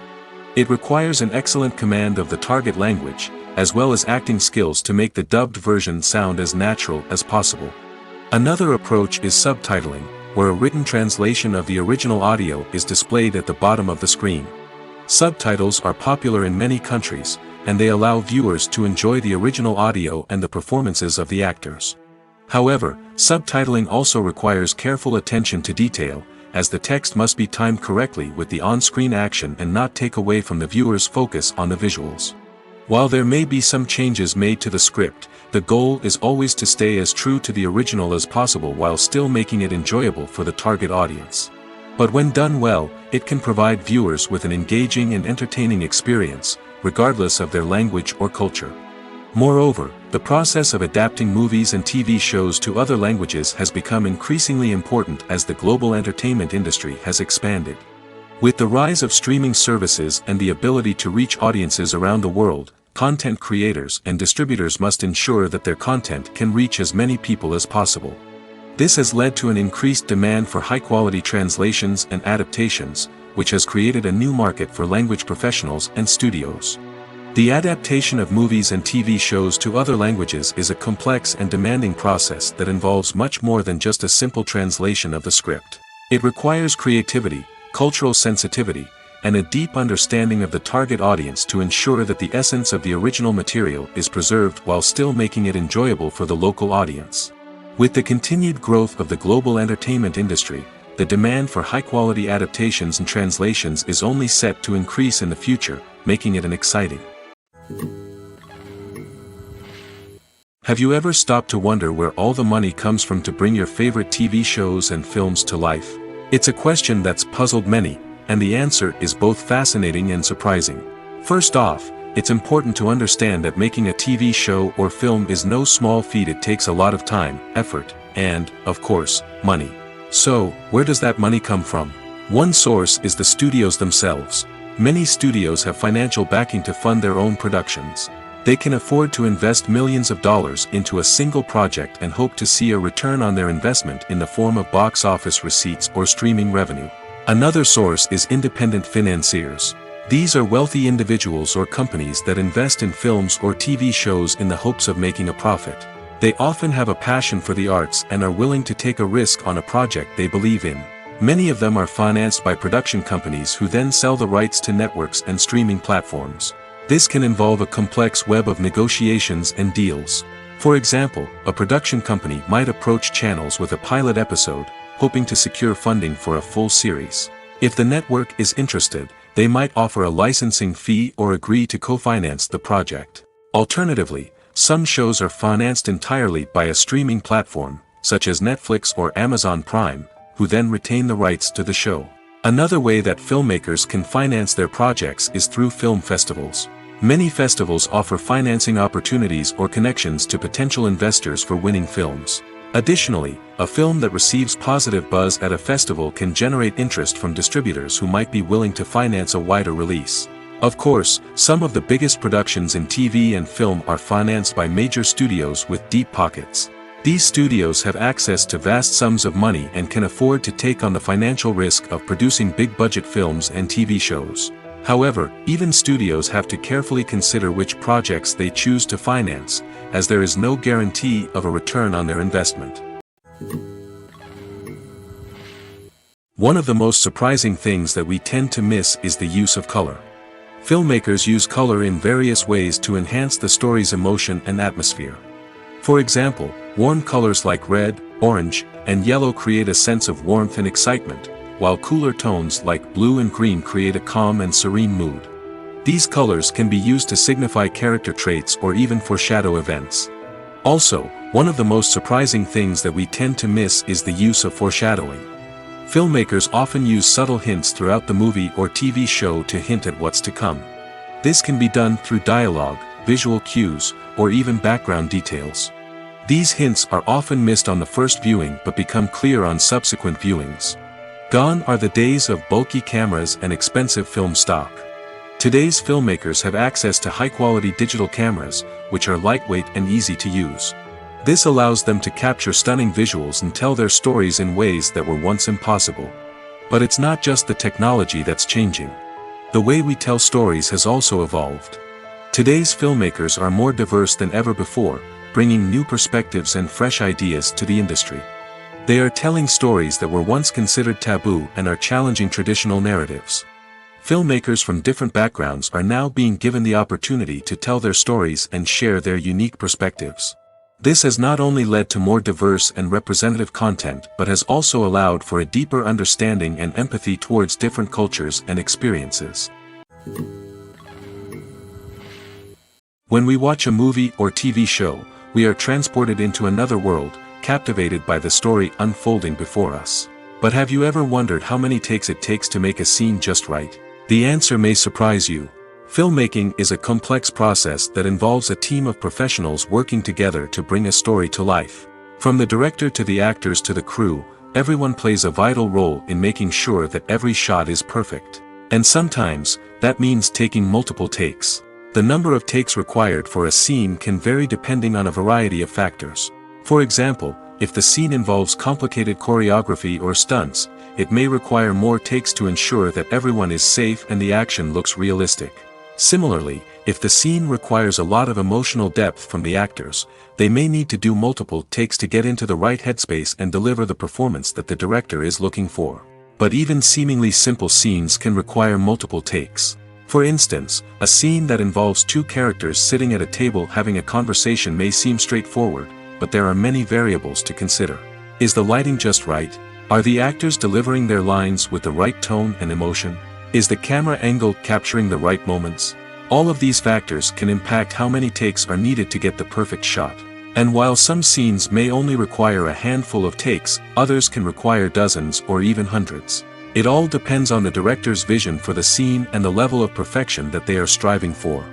Speaker 1: It requires an excellent command of the target language, as well as acting skills to make the dubbed version sound as natural as possible. Another approach is subtitling, where a written translation of the original audio is displayed at the bottom of the screen. Subtitles are popular in many countries, and they allow viewers to enjoy the original audio and the performances of the actors. However, subtitling also requires careful attention to detail, as the text must be timed correctly with the on-screen action and not take away from the viewer's focus on the visuals. While there may be some changes made to the script, the goal is always to stay as true to the original as possible while still making it enjoyable for the target audience. But when done well, it can provide viewers with an engaging and entertaining experience, regardless of their language or culture. Moreover, the process of adapting movies and TV shows to other languages has become increasingly important as the global entertainment industry has expanded. With the rise of streaming services and the ability to reach audiences around the world, content creators and distributors must ensure that their content can reach as many people as possible. This has led to an increased demand for high-quality translations and adaptations, which has created a new market for language professionals and studios. The adaptation of movies and TV shows to other languages is a complex and demanding process that involves much more than just a simple translation of the script. It requires creativity, cultural sensitivity, and a deep understanding of the target audience to ensure that the essence of the original material is preserved while still making it enjoyable for the local audience. With the continued growth of the global entertainment industry, the demand for high-quality adaptations and translations is only set to increase in the future, making it an exciting. Have you ever stopped to wonder where all the money comes from to bring your favorite TV shows and films to life? It's a question that's puzzled many, And the answer is both fascinating and surprising. First off, it's important to understand that making a TV show or film is no small feat. It takes a lot of time, effort, and, of course, money. So, where does that money come from? One source is the studios themselves. Many studios have financial backing to fund their own productions. They can afford to invest millions of dollars into a single project and hope to see a return on their investment in the form of box office receipts or streaming revenue. Another source is independent financiers. These are wealthy individuals or companies that invest in films or TV shows in the hopes of making a profit. They often have a passion for the arts and are willing to take a risk on a project they believe in. Many of them are financed by production companies who then sell the rights to networks and streaming platforms. This can involve a complex web of negotiations and deals. For example, a production company might approach channels with a pilot episode, hoping to secure funding for a full series. If the network is interested, they might offer a licensing fee or agree to co-finance the project. Alternatively, some shows are financed entirely by a streaming platform, such as Netflix or Amazon Prime, who then retain the rights to the show. Another way that filmmakers can finance their projects is through film festivals. Many festivals offer financing opportunities or connections to potential investors for winning films. Additionally, a film that receives positive buzz at a festival can generate interest from distributors who might be willing to finance a wider release. Of course, some of the biggest productions in TV and film are financed by major studios with deep pockets. These studios have access to vast sums of money and can afford to take on the financial risk of producing big-budget films and TV shows. However, even studios have to carefully consider which projects they choose to finance, as there is no guarantee of a return on their investment. One of the most surprising things that we tend to miss is the use of color. Filmmakers use color in various ways to enhance the story's emotion and atmosphere. For example, warm colors like red, orange, and yellow create a sense of warmth and excitement, while cooler tones like blue and green create a calm and serene mood. These colors can be used to signify character traits or even foreshadow events. Also, one of the most surprising things that we tend to miss is the use of foreshadowing. Filmmakers often use subtle hints throughout the movie or TV show to hint at what's to come. This can be done through dialogue, visual cues, or even background details. These hints are often missed on the first viewing but become clear on subsequent viewings. Gone are the days of bulky cameras and expensive film stock. Today's filmmakers have access to high-quality digital cameras, which are lightweight and easy to use. This allows them to capture stunning visuals and tell their stories in ways that were once impossible. But it's not just the technology that's changing. The way we tell stories has also evolved. Today's filmmakers are more diverse than ever before, bringing new perspectives and fresh ideas to the industry. They are telling stories that were once considered taboo and are challenging traditional narratives. Filmmakers from different backgrounds are now being given the opportunity to tell their stories and share their unique perspectives. This has not only led to more diverse and representative content but has also allowed for a deeper understanding and empathy towards different cultures and experiences. When we watch a movie or TV show, we are transported into another world, captivated by the story unfolding before us. But have you ever wondered how many takes it takes to make a scene just right? The answer may surprise you. Filmmaking is a complex process that involves a team of professionals working together to bring a story to life. From the director to the actors to the crew, everyone plays a vital role in making sure that every shot is perfect. And sometimes, that means taking multiple takes. The number of takes required for a scene can vary depending on a variety of factors. For example, if the scene involves complicated choreography or stunts, it may require more takes to ensure that everyone is safe and the action looks realistic. Similarly, if the scene requires a lot of emotional depth from the actors, they may need to do multiple takes to get into the right headspace and deliver the performance that the director is looking for. But even seemingly simple scenes can require multiple takes. For instance, a scene that involves two characters sitting at a table having a conversation may seem straightforward, but there are many variables to consider. Is the lighting just right? Are the actors delivering their lines with the right tone and emotion? Is the camera angle capturing the right moments? All of these factors can impact how many takes are needed to get the perfect shot. And while some scenes may only require a handful of takes, others can require dozens or even hundreds. It all depends on the director's vision for the scene and the level of perfection that they are striving for.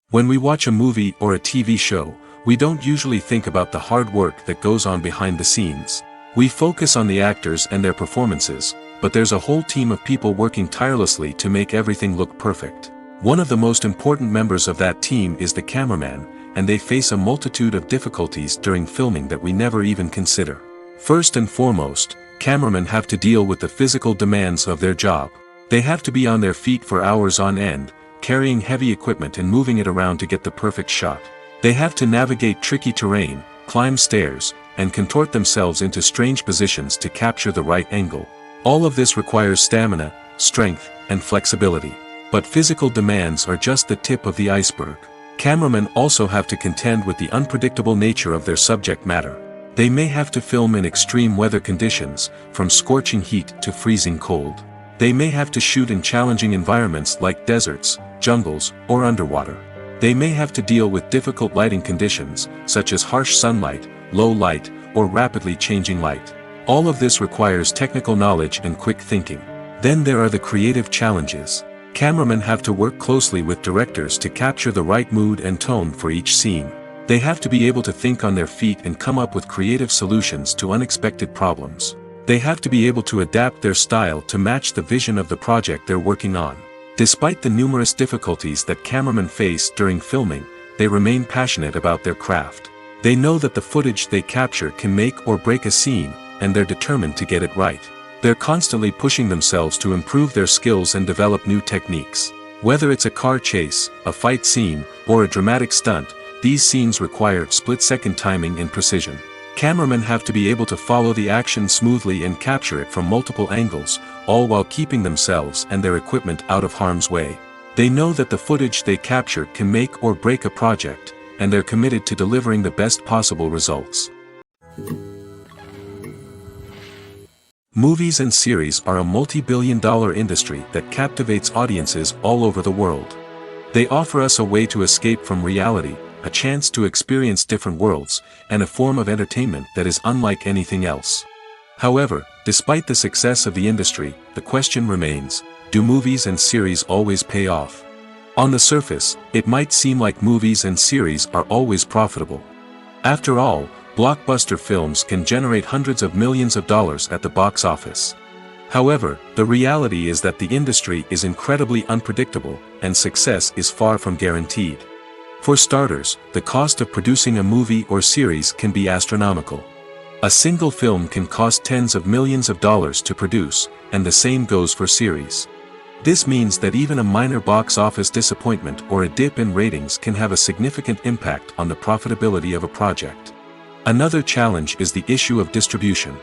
Speaker 1: When we watch a movie or a TV show, we don't usually think about the hard work that goes on behind the scenes. We focus on the actors and their performances, but there's a whole team of people working tirelessly to make everything look perfect. One of the most important members of that team is the cameraman, and they face a multitude of difficulties during filming that we never even consider. First and foremost, cameramen have to deal with the physical demands of their job. They have to be on their feet for hours on end, carrying heavy equipment and moving it around to get the perfect shot. They have to navigate tricky terrain, climb stairs, and contort themselves into strange positions to capture the right angle. All of this requires stamina, strength, and flexibility. But physical demands are just the tip of the iceberg. Cameramen also have to contend with the unpredictable nature of their subject matter. They may have to film in extreme weather conditions, from scorching heat to freezing cold. They may have to shoot in challenging environments like deserts, jungles, or underwater. They may have to deal with difficult lighting conditions, such as harsh sunlight, low light, or rapidly changing light. All of this requires technical knowledge and quick thinking. Then there are the creative challenges. Cameramen have to work closely with directors to capture the right mood and tone for each scene. They have to be able to think on their feet and come up with creative solutions to unexpected problems. They have to be able to adapt their style to match the vision of the project they're working on. Despite the numerous difficulties that cameramen face during filming, they remain passionate about their craft. They know that the footage they capture can make or break a scene, and they're determined to get it right. They're constantly pushing themselves to improve their skills and develop new techniques. Whether it's a car chase, a fight scene, or a dramatic stunt, these scenes require split-second timing and precision. Cameramen have to be able to follow the action smoothly and capture it from multiple angles, all while keeping themselves and their equipment out of harm's way. They know that the footage they capture can make or break a project, and they're committed to delivering the best possible results. Movies and series are a multi-billion-dollar industry that captivates audiences all over the world. They offer us a way to escape from reality, a chance to experience different worlds, and a form of entertainment that is unlike anything else. However, despite the success of the industry, the question remains, do movies and series always pay off? On the surface, it might seem like movies and series are always profitable. After all, blockbuster films can generate hundreds of millions of dollars at the box office. However, the reality is that the industry is incredibly unpredictable, and success is far from guaranteed. For starters, the cost of producing a movie or series can be astronomical. A single film can cost tens of millions of dollars to produce, and the same goes for series. This means that even a minor box office disappointment or a dip in ratings can have a significant impact on the profitability of a project. Another challenge is the issue of distribution.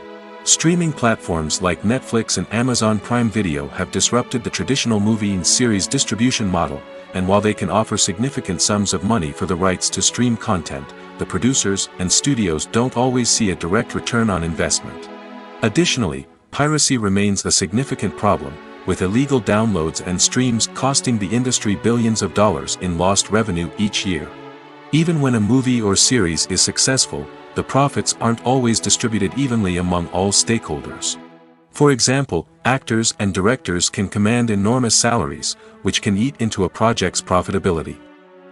Speaker 1: Streaming platforms like Netflix and Amazon Prime Video have disrupted the traditional movie and series distribution model, and while they can offer significant sums of money for the rights to stream content, the producers and studios don't always see a direct return on investment. Additionally, piracy remains a significant problem, with illegal downloads and streams costing the industry billions of dollars in lost revenue each year. Even when a movie or series is successful, the profits aren't always distributed evenly among all stakeholders. For example, actors and directors can command enormous salaries, which can eat into a project's profitability.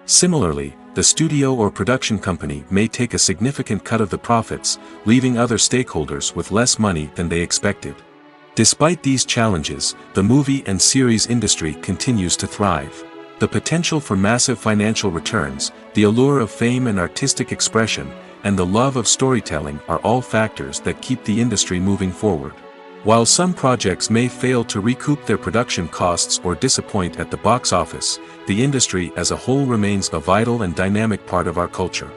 Speaker 1: Similarly, the studio or production company may take a significant cut of the profits, leaving other stakeholders with less money than they expected. Despite these challenges, the movie and series industry continues to thrive. The potential for massive financial returns, the allure of fame and artistic expression, and the love of storytelling are all factors that keep the industry moving forward. While some projects may fail to recoup their production costs or disappoint at the box office, the industry as a whole remains a vital and dynamic part of our culture.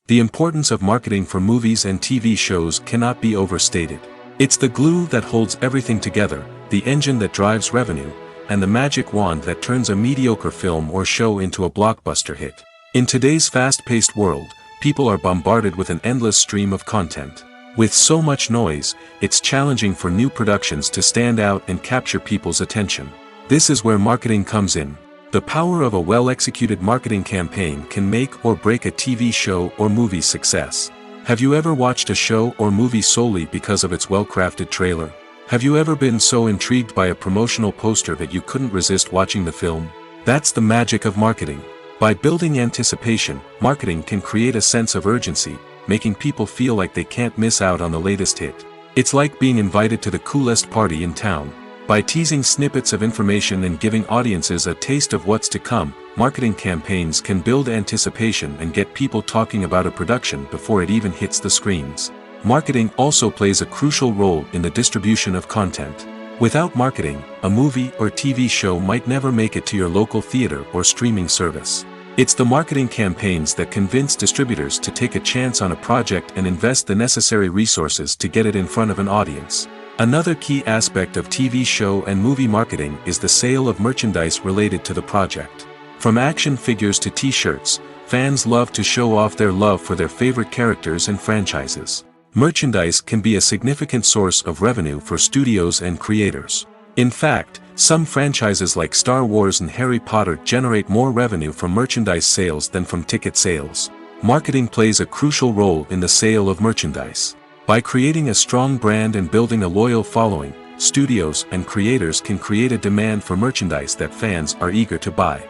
Speaker 1: The importance of marketing for movies and TV shows cannot be overstated. It's the glue that holds everything together, the engine that drives revenue, and the magic wand that turns a mediocre film or show into a blockbuster hit. In today's fast-paced world, people are bombarded with an endless stream of content. With so much noise, it's challenging for new productions to stand out and capture people's attention. This is where marketing comes in. The power of a well-executed marketing campaign can make or break a TV show or movie's success. Have you ever watched a show or movie solely because of its well-crafted trailer? Have you ever been so intrigued by a promotional poster that you couldn't resist watching the film? That's the magic of marketing. By building anticipation, marketing can create a sense of urgency, making people feel like they can't miss out on the latest hit. It's like being invited to the coolest party in town. By teasing snippets of information and giving audiences a taste of what's to come, marketing campaigns can build anticipation and get people talking about a production before it even hits the screens. Marketing also plays a crucial role in the distribution of content. Without marketing, a movie or TV show might never make it to your local theater or streaming service. It's the marketing campaigns that convince distributors to take a chance on a project and invest the necessary resources to get it in front of an audience. Another key aspect of TV show and movie marketing is the sale of merchandise related to the project. From action figures to t-shirts, fans love to show off their love for their favorite characters and franchises. Merchandise can be a significant source of revenue for studios and creators. In fact, some franchises like Star Wars and Harry Potter generate more revenue from merchandise sales than from ticket sales. Marketing plays a crucial role in the sale of merchandise. By creating a strong brand and building a loyal following, studios and creators can create a demand for merchandise that fans are eager to buy.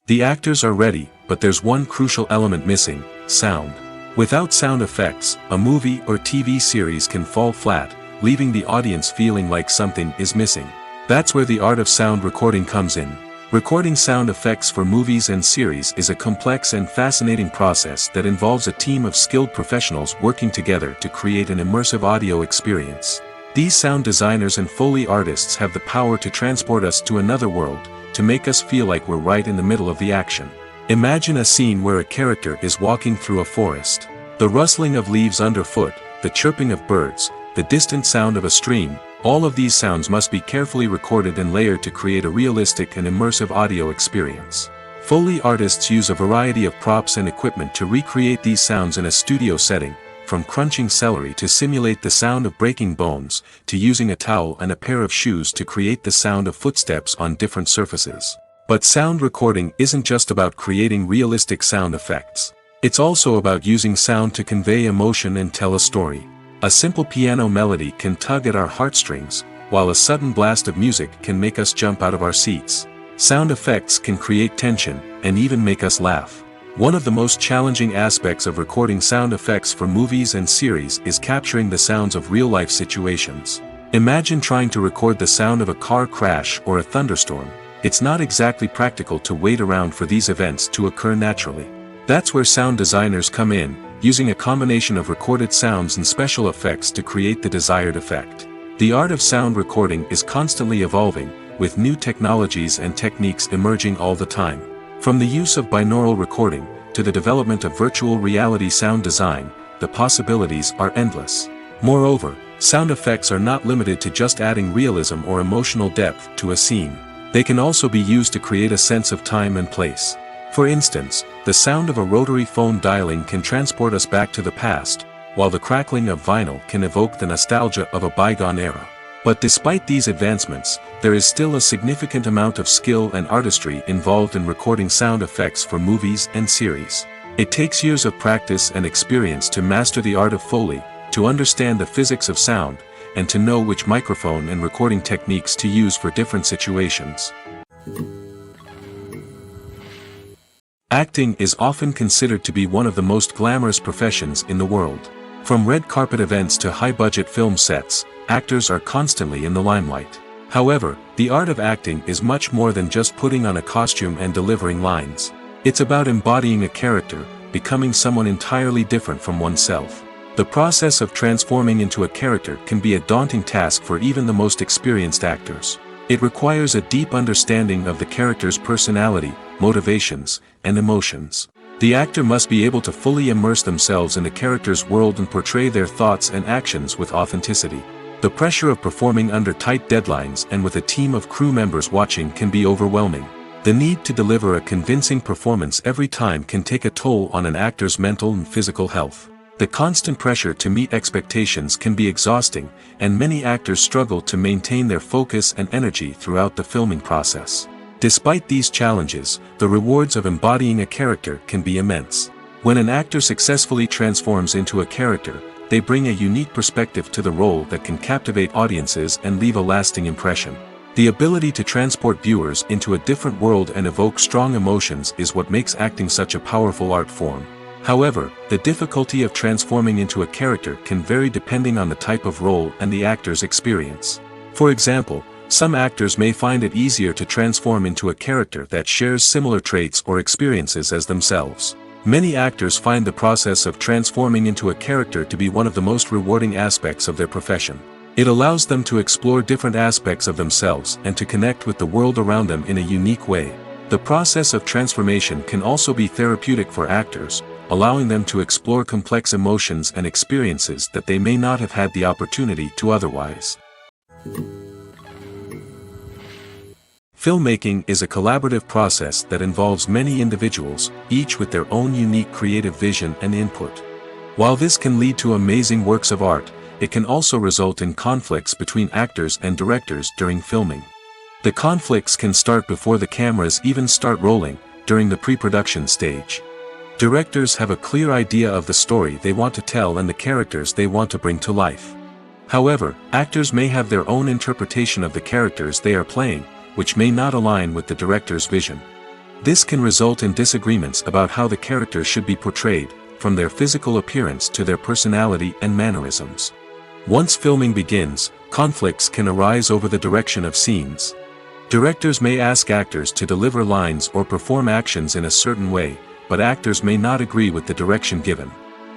Speaker 1: The actors are ready, but there's one crucial element missing: sound. Without sound effects, a movie or TV series can fall flat, leaving the audience feeling like something is missing. That's where the art of sound recording comes in. Recording sound effects for movies and series is a complex and fascinating process that involves a team of skilled professionals working together to create an immersive audio experience. These sound designers and Foley artists have the power to transport us to another world, to make us feel like we're right in the middle of the action. Imagine a scene where a character is walking through a forest. The rustling of leaves underfoot, the chirping of birds, the distant sound of a stream, all of these sounds must be carefully recorded and layered to create a realistic and immersive audio experience. Foley artists use a variety of props and equipment to recreate these sounds in a studio setting, from crunching celery to simulate the sound of breaking bones, to using a towel and a pair of shoes to create the sound of footsteps on different surfaces. But sound recording isn't just about creating realistic sound effects. It's also about using sound to convey emotion and tell a story. A simple piano melody can tug at our heartstrings, while a sudden blast of music can make us jump out of our seats. Sound effects can create tension, and even make us laugh. One of the most challenging aspects of recording sound effects for movies and series is capturing the sounds of real-life situations. Imagine trying to record the sound of a car crash or a thunderstorm. It's not exactly practical to wait around for these events to occur naturally. That's where sound designers come in, using a combination of recorded sounds and special effects to create the desired effect. The art of sound recording is constantly evolving, with new technologies and techniques emerging all the time. From the use of binaural recording, to the development of virtual reality sound design, the possibilities are endless. Moreover, sound effects are not limited to just adding realism or emotional depth to a scene. They can also be used to create a sense of time and place. For instance, the sound of a rotary phone dialing can transport us back to the past, while the crackling of vinyl can evoke the nostalgia of a bygone era. But despite these advancements, there is still a significant amount of skill and artistry involved in recording sound effects for movies and series. It takes years of practice and experience to master the art of Foley, to understand the physics of sound, and to know which microphone and recording techniques to use for different situations. Acting is often considered to be one of the most glamorous professions in the world. From red carpet events to high-budget film sets, actors are constantly in the limelight. However, the art of acting is much more than just putting on a costume and delivering lines. It's about embodying a character, becoming someone entirely different from oneself. The process of transforming into a character can be a daunting task for even the most experienced actors. It requires a deep understanding of the character's personality, motivations, and emotions. The actor must be able to fully immerse themselves in the character's world and portray their thoughts and actions with authenticity. The pressure of performing under tight deadlines and with a team of crew members watching can be overwhelming. The need to deliver a convincing performance every time can take a toll on an actor's mental and physical health. The constant pressure to meet expectations can be exhausting, and many actors struggle to maintain their focus and energy throughout the filming process. Despite these challenges, the rewards of embodying a character can be immense. When an actor successfully transforms into a character, they bring a unique perspective to the role that can captivate audiences and leave a lasting impression. The ability to transport viewers into a different world and evoke strong emotions is what makes acting such a powerful art form. However, the difficulty of transforming into a character can vary depending on the type of role and the actor's experience. For example, some actors may find it easier to transform into a character that shares similar traits or experiences as themselves. Many actors find the process of transforming into a character to be one of the most rewarding aspects of their profession. It allows them to explore different aspects of themselves and to connect with the world around them in a unique way. The process of transformation can also be therapeutic for actors, allowing them to explore complex emotions and experiences that they may not have had the opportunity to otherwise. Filmmaking is a collaborative process that involves many individuals, each with their own unique creative vision and input. While this can lead to amazing works of art, it can also result in conflicts between actors and directors during filming. The conflicts can start before the cameras even start rolling, during the pre-production stage. Directors have a clear idea of the story they want to tell and the characters they want to bring to life. However, actors may have their own interpretation of the characters they are playing, which may not align with the director's vision. This can result in disagreements about how the characters should be portrayed, from their physical appearance to their personality and mannerisms. Once filming begins, conflicts can arise over the direction of scenes. Directors may ask actors to deliver lines or perform actions in a certain way, but actors may not agree with the direction given.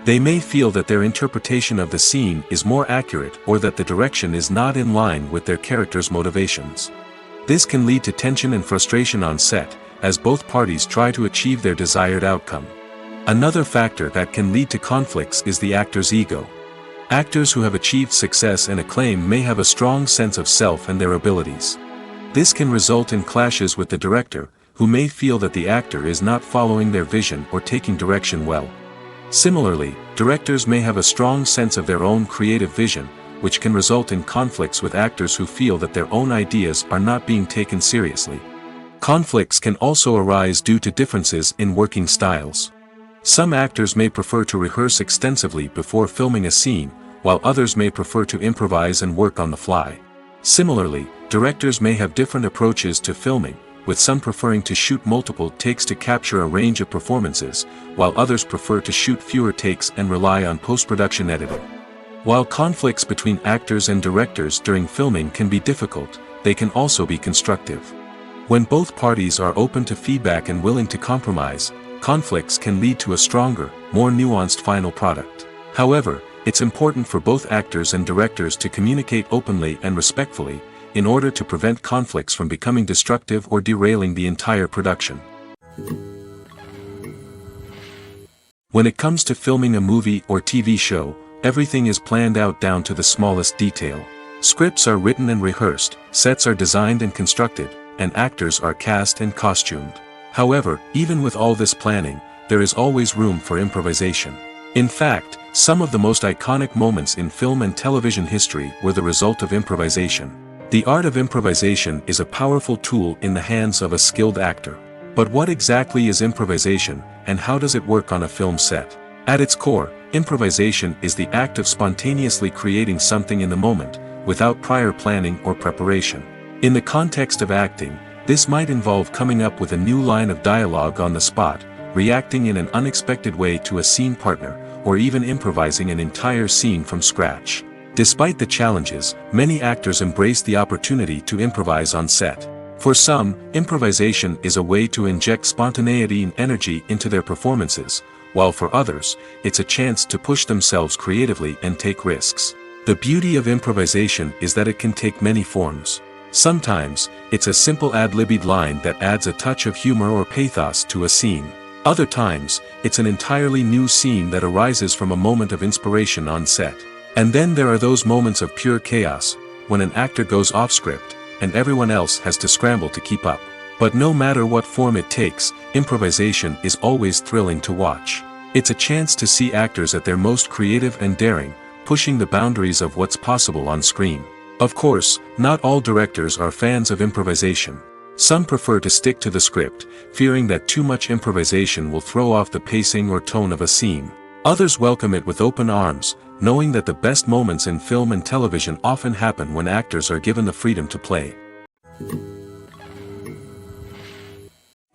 Speaker 1: They may feel that their interpretation of the scene is more accurate or that the direction is not in line with their character's motivations. This can lead to tension and frustration on set, as both parties try to achieve their desired outcome. Another factor that can lead to conflicts is the actor's ego. Actors who have achieved success and acclaim may have a strong sense of self and their abilities. This can result in clashes with the director, who may feel that the actor is not following their vision or taking direction well. Similarly, directors may have a strong sense of their own creative vision, which can result in conflicts with actors who feel that their own ideas are not being taken seriously. Conflicts can also arise due to differences in working styles. Some actors may prefer to rehearse extensively before filming a scene, while others may prefer to improvise and work on the fly. Similarly, directors may have different approaches to filming, with some preferring to shoot multiple takes to capture a range of performances, while others prefer to shoot fewer takes and rely on post-production editing. While conflicts between actors and directors during filming can be difficult, they can also be constructive. When both parties are open to feedback and willing to compromise, conflicts can lead to a stronger, more nuanced final product. However, it's important for both actors and directors to communicate openly and respectfully, in order to prevent conflicts from becoming destructive or derailing the entire production. When it comes to filming a movie or TV show, everything is planned out down to the smallest detail. Scripts are written and rehearsed, sets are designed and constructed, and actors are cast and costumed. However, even with all this planning, there is always room for improvisation. In fact, some of the most iconic moments in film and television history were the result of improvisation. The art of improvisation is a powerful tool in the hands of a skilled actor. But what exactly is improvisation, and how does it work on a film set? At its core, improvisation is the act of spontaneously creating something in the moment, without prior planning or preparation. In the context of acting, this might involve coming up with a new line of dialogue on the spot, reacting in an unexpected way to a scene partner, or even improvising an entire scene from scratch. Despite the challenges, many actors embrace the opportunity to improvise on set. For some, improvisation is a way to inject spontaneity and energy into their performances, while for others, it's a chance to push themselves creatively and take risks. The beauty of improvisation is that it can take many forms. Sometimes, it's a simple ad-libbed line that adds a touch of humor or pathos to a scene. Other times, it's an entirely new scene that arises from a moment of inspiration on set. And then there are those moments of pure chaos, when an actor goes off script, and everyone else has to scramble to keep up. But no matter what form it takes, improvisation is always thrilling to watch. It's a chance to see actors at their most creative and daring, pushing the boundaries of what's possible on screen. Of course, not all directors are fans of improvisation. Some prefer to stick to the script, fearing that too much improvisation will throw off the pacing or tone of a scene. Others welcome it with open arms, knowing that the best moments in film and television often happen when actors are given the freedom to play.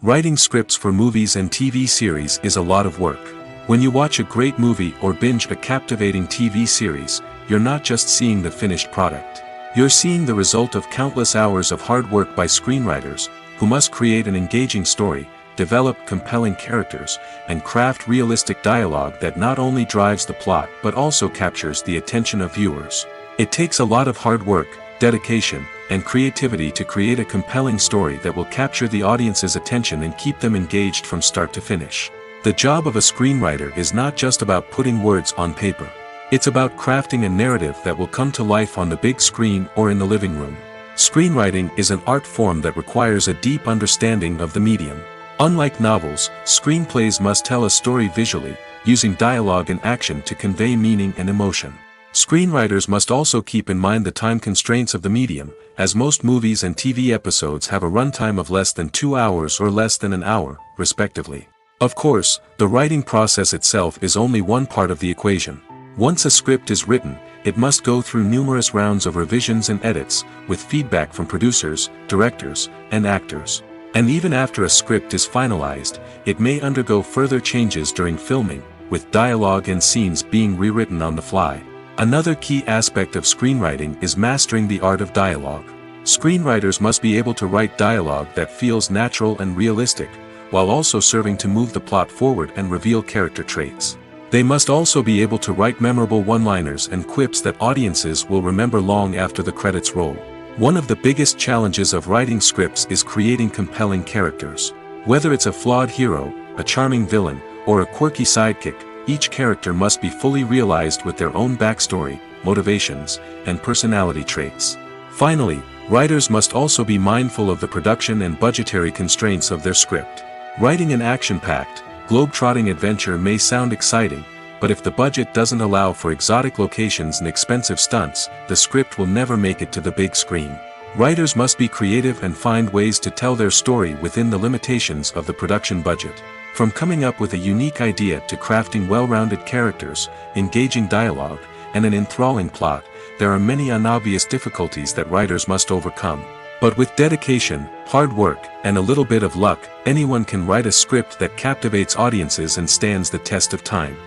Speaker 1: Writing scripts for movies and TV series is a lot of work. When you watch a great movie or binge a captivating TV series, you're not just seeing the finished product. You're seeing the result of countless hours of hard work by screenwriters, who must create an engaging story, develop compelling characters, and craft realistic dialogue that not only drives the plot but also captures the attention of viewers. It takes a lot of hard work, dedication, and creativity to create a compelling story that will capture the audience's attention and keep them engaged from start to finish. The job of a screenwriter is not just about putting words on paper. It's about crafting a narrative that will come to life on the big screen or in the living room. Screenwriting is an art form that requires a deep understanding of the medium. Unlike novels, screenplays must tell a story visually, using dialogue and action to convey meaning and emotion. Screenwriters must also keep in mind the time constraints of the medium, as most movies and TV episodes have a runtime of less than 2 hours or less than an hour, respectively. Of course, the writing process itself is only one part of the equation. Once a script is written, it must go through numerous rounds of revisions and edits, with feedback from producers, directors, and actors. And even after a script is finalized, it may undergo further changes during filming, with dialogue and scenes being rewritten on the fly. Another key aspect of screenwriting is mastering the art of dialogue. Screenwriters must be able to write dialogue that feels natural and realistic, while also serving to move the plot forward and reveal character traits. They must also be able to write memorable one-liners and quips that audiences will remember long after the credits roll. One of the biggest challenges of writing scripts is creating compelling characters. Whether it's a flawed hero, a charming villain, or a quirky sidekick, each character must be fully realized with their own backstory, motivations, and personality traits. Finally, writers must also be mindful of the production and budgetary constraints of their script. Writing an action-packed, globe-trotting adventure may sound exciting, but if the budget doesn't allow for exotic locations and expensive stunts, the script will never make it to the big screen. Writers must be creative and find ways to tell their story within the limitations of the production budget. From coming up with a unique idea to crafting well-rounded characters, engaging dialogue, and an enthralling plot, there are many unobvious difficulties that writers must overcome. But with dedication, hard work, and a little bit of luck, anyone can write a script that captivates audiences and stands the test of time.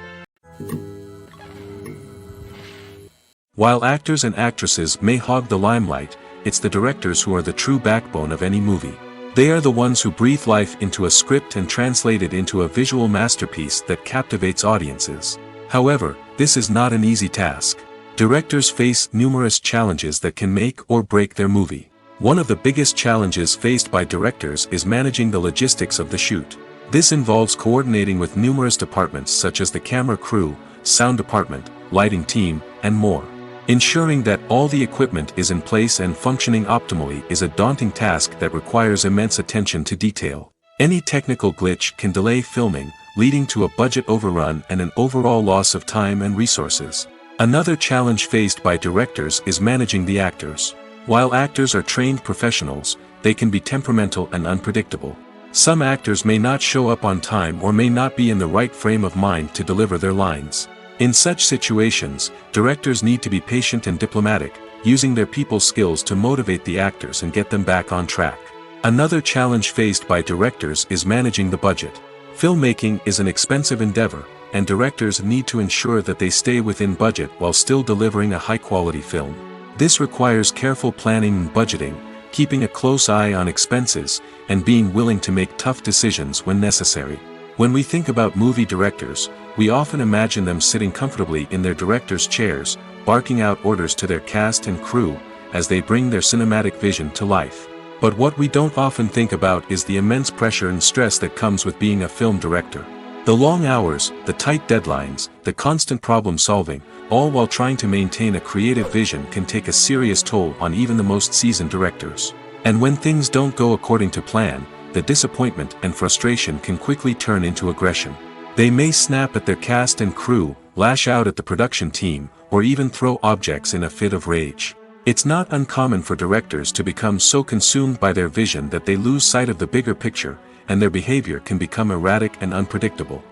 Speaker 1: While actors and actresses may hog the limelight, it's the directors who are the true backbone of any movie. They are the ones who breathe life into a script and translate it into a visual masterpiece that captivates audiences. However, this is not an easy task. Directors face numerous challenges that can make or break their movie. One of the biggest challenges faced by directors is managing the logistics of the shoot. This involves coordinating with numerous departments such as the camera crew, sound department, lighting team, and more. Ensuring that all the equipment is in place and functioning optimally is a daunting task that requires immense attention to detail. Any technical glitch can delay filming, leading to a budget overrun and an overall loss of time and resources. Another challenge faced by directors is managing the actors. While actors are trained professionals, they can be temperamental and unpredictable. Some actors may not show up on time or may not be in the right frame of mind to deliver their lines. In such situations, directors need to be patient and diplomatic, using their people skills to motivate the actors and get them back on track. Another challenge faced by directors is managing the budget. Filmmaking is an expensive endeavor, and directors need to ensure that they stay within budget while still delivering a high-quality film. This requires careful planning and budgeting, keeping a close eye on expenses, and being willing to make tough decisions when necessary. When we think about movie directors, we often imagine them sitting comfortably in their director's chairs, barking out orders to their cast and crew, as they bring their cinematic vision to life. But what we don't often think about is the immense pressure and stress that comes with being a film director. The long hours, the tight deadlines, the constant problem solving, all while trying to maintain a creative vision can take a serious toll on even the most seasoned directors. And when things don't go according to plan, the disappointment and frustration can quickly turn into aggression. They may snap at their cast and crew, lash out at the production team, or even throw objects in a fit of rage. It's not uncommon for directors to become so consumed by their vision that they lose sight of the bigger picture, and their behavior can become erratic and unpredictable.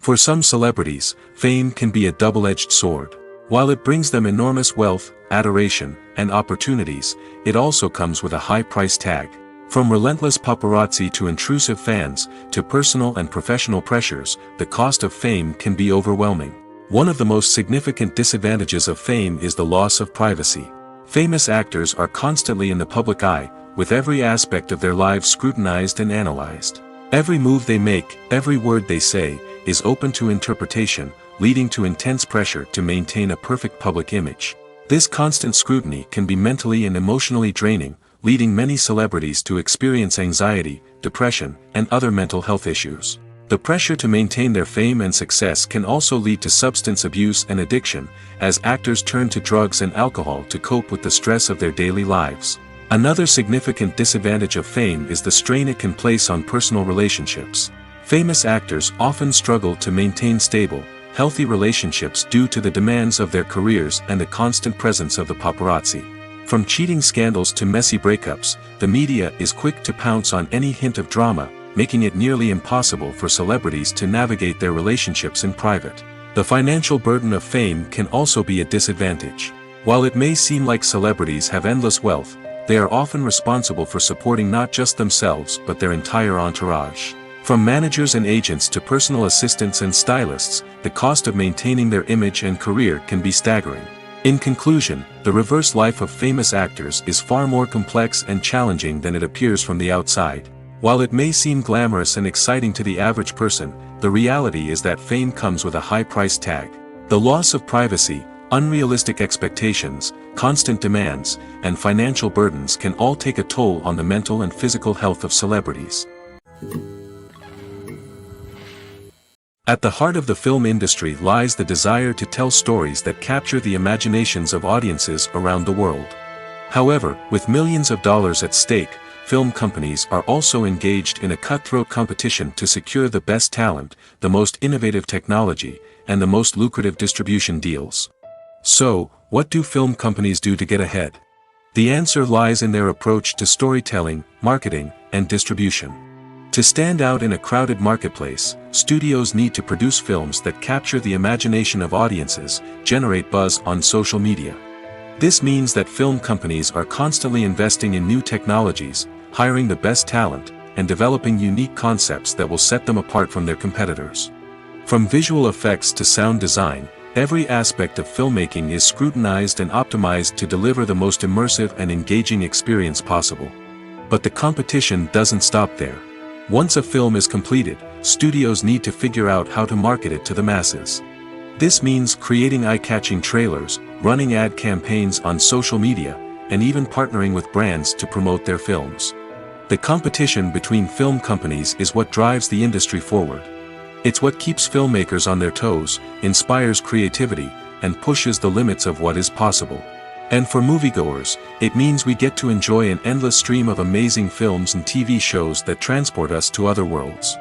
Speaker 1: For some celebrities, fame can be a double-edged sword. While it brings them enormous wealth, adoration, and opportunities, it also comes with a high price tag. From relentless paparazzi to intrusive fans, to personal and professional pressures, the cost of fame can be overwhelming. One of the most significant disadvantages of fame is the loss of privacy. Famous actors are constantly in the public eye, with every aspect of their lives scrutinized and analyzed. Every move they make, every word they say, is open to interpretation, leading to intense pressure to maintain a perfect public image. This constant scrutiny can be mentally and emotionally draining, leading many celebrities to experience anxiety, depression, and other mental health issues. The pressure to maintain their fame and success can also lead to substance abuse and addiction, as actors turn to drugs and alcohol to cope with the stress of their daily lives. Another significant disadvantage of fame is the strain it can place on personal relationships. Famous actors often struggle to maintain stable, healthy relationships due to the demands of their careers and the constant presence of the paparazzi. From cheating scandals to messy breakups, the media is quick to pounce on any hint of drama, making it nearly impossible for celebrities to navigate their relationships in private. The financial burden of fame can also be a disadvantage. While it may seem like celebrities have endless wealth, they are often responsible for supporting not just themselves but their entire entourage. From managers and agents to personal assistants and stylists, the cost of maintaining their image and career can be staggering. In conclusion, the reverse life of famous actors is far more complex and challenging than it appears from the outside. While it may seem glamorous and exciting to the average person, the reality is that fame comes with a high price tag. The loss of privacy, unrealistic expectations, constant demands, and financial burdens can all take a toll on the mental and physical health of celebrities. At the heart of the film industry lies the desire to tell stories that capture the imaginations of audiences around the world. However, with millions of dollars at stake, film companies are also engaged in a cutthroat competition to secure the best talent, the most innovative technology, and the most lucrative distribution deals. So, what do film companies do to get ahead? The answer lies in their approach to storytelling, marketing, and distribution. To stand out in a crowded marketplace, studios need to produce films that capture the imagination of audiences, generate buzz on social media. This means that film companies are constantly investing in new technologies, hiring the best talent, and developing unique concepts that will set them apart from their competitors. From visual effects to sound design, every aspect of filmmaking is scrutinized and optimized to deliver the most immersive and engaging experience possible. But the competition doesn't stop there. Once a film is completed, studios need to figure out how to market it to the masses. This means creating eye-catching trailers, running ad campaigns on social media, and even partnering with brands to promote their films. The competition between film companies is what drives the industry forward. It's what keeps filmmakers on their toes, inspires creativity, and pushes the limits of what is possible. And for moviegoers, it means we get to enjoy an endless stream of amazing films and TV shows that transport us to other worlds.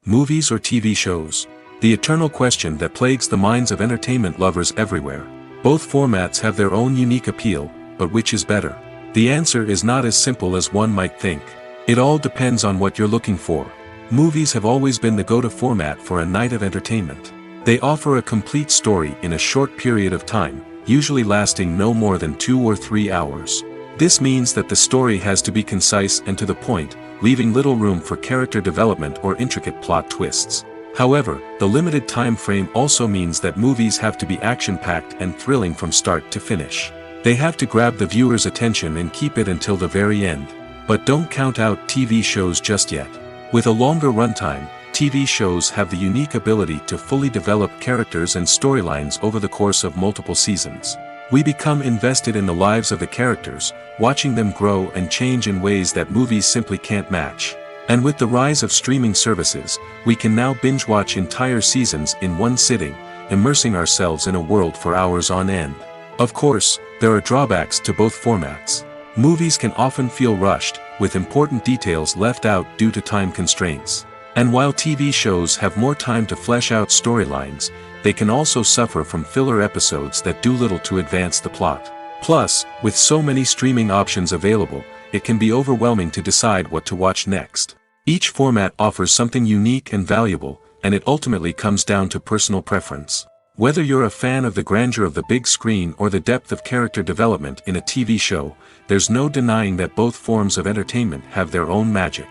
Speaker 1: Movies or TV shows? The eternal question that plagues the minds of entertainment lovers everywhere. Both formats have their own unique appeal, but which is better? The answer is not as simple as one might think. It all depends on what you're looking for. Movies have always been the go-to format for a night of entertainment. They offer a complete story in a short period of time, usually lasting no more than 2 or 3 hours. This means that the story has to be concise and to the point, leaving little room for character development or intricate plot twists. However, the limited time frame also means that movies have to be action-packed and thrilling from start to finish. They have to grab the viewer's attention and keep it until the very end. But don't count out TV shows just yet. With a longer runtime, TV shows have the unique ability to fully develop characters and storylines over the course of multiple seasons. We become invested in the lives of the characters, watching them grow and change in ways that movies simply can't match. And with the rise of streaming services, we can now binge-watch entire seasons in one sitting, immersing ourselves in a world for hours on end. Of course, there are drawbacks to both formats. Movies can often feel rushed, with important details left out due to time constraints. And while TV shows have more time to flesh out storylines, they can also suffer from filler episodes that do little to advance the plot. Plus, with so many streaming options available, it can be overwhelming to decide what to watch next. Each format offers something unique and valuable, and it ultimately comes down to personal preference. Whether you're a fan of the grandeur of the big screen or the depth of character development in a TV show, there's no denying that both forms of entertainment have their own magic.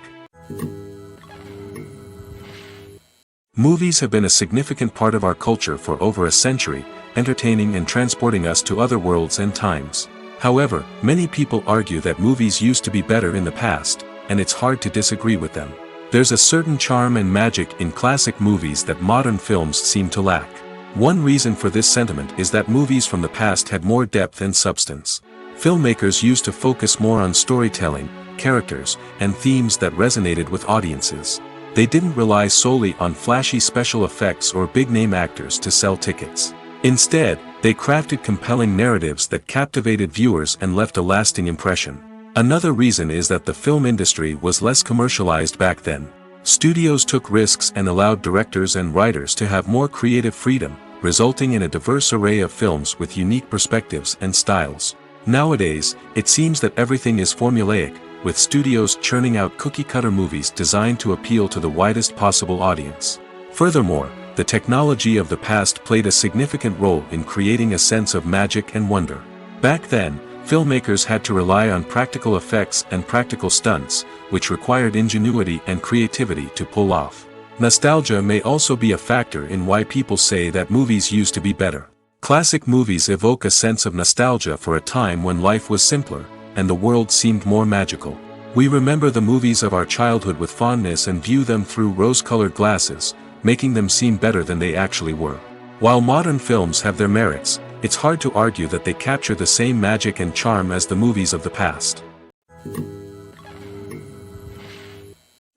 Speaker 1: Movies have been a significant part of our culture for over a century, entertaining and transporting us to other worlds and times. However, many people argue that movies used to be better in the past, and it's hard to disagree with them. There's a certain charm and magic in classic movies that modern films seem to lack. One reason for this sentiment is that movies from the past had more depth and substance. Filmmakers used to focus more on storytelling, characters, and themes that resonated with audiences. They didn't rely solely on flashy special effects or big-name actors to sell tickets. Instead, they crafted compelling narratives that captivated viewers and left a lasting impression. Another reason is that the film industry was less commercialized back then. Studios took risks and allowed directors and writers to have more creative freedom, resulting in a diverse array of films with unique perspectives and styles. Nowadays, it seems that everything is formulaic, with studios churning out cookie-cutter movies designed to appeal to the widest possible audience. Furthermore, the technology of the past played a significant role in creating a sense of magic and wonder. Back then, filmmakers had to rely on practical effects and practical stunts, which required ingenuity and creativity to pull off. Nostalgia may also be a factor in why people say that movies used to be better. Classic movies evoke a sense of nostalgia for a time when life was simpler, and the world seemed more magical. We remember the movies of our childhood with fondness and view them through rose-colored glasses, making them seem better than they actually were. While modern films have their merits, it's hard to argue that they capture the same magic and charm as the movies of the past.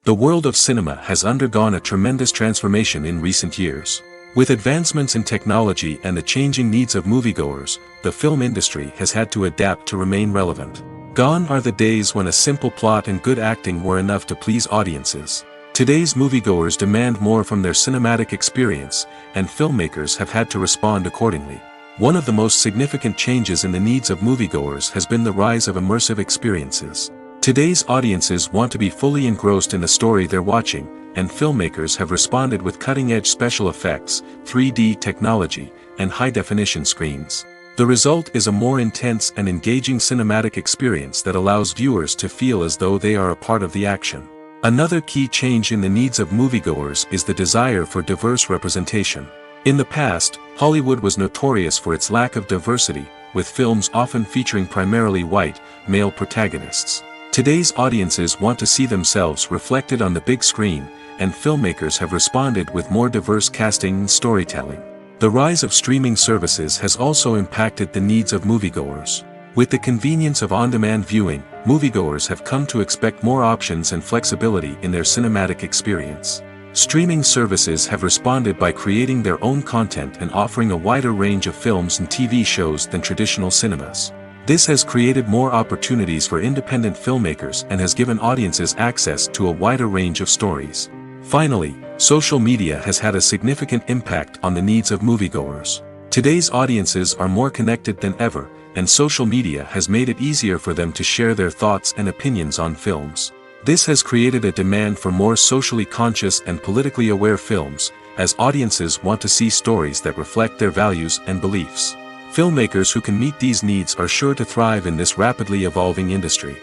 Speaker 1: The world of cinema has undergone a tremendous transformation in recent years. With advancements in technology and the changing needs of moviegoers, the film industry has had to adapt to remain relevant. Gone are the days when a simple plot and good acting were enough to please audiences. Today's moviegoers demand more from their cinematic experience, and filmmakers have had to respond accordingly. One of the most significant changes in the needs of moviegoers has been the rise of immersive experiences. Today's audiences want to be fully engrossed in the story they're watching, and filmmakers have responded with cutting-edge special effects, 3D technology, and high-definition screens. The result is a more intense and engaging cinematic experience that allows viewers to feel as though they are a part of the action. Another key change in the needs of moviegoers is the desire for diverse representation. In the past, Hollywood was notorious for its lack of diversity, with films often featuring primarily white, male protagonists. Today's audiences want to see themselves reflected on the big screen, and filmmakers have responded with more diverse casting and storytelling. The rise of streaming services has also impacted the needs of moviegoers. With the convenience of on-demand viewing, moviegoers have come to expect more options and flexibility in their cinematic experience. Streaming services have responded by creating their own content and offering a wider range of films and TV shows than traditional cinemas. This has created more opportunities for independent filmmakers and has given audiences access to a wider range of stories. Finally, social media has had a significant impact on the needs of moviegoers. Today's audiences are more connected than ever, and social media has made it easier for them to share their thoughts and opinions on films. This has created a demand for more socially conscious and politically aware films, as audiences want to see stories that reflect their values and beliefs. Filmmakers who can meet these needs are sure to thrive in this rapidly evolving industry.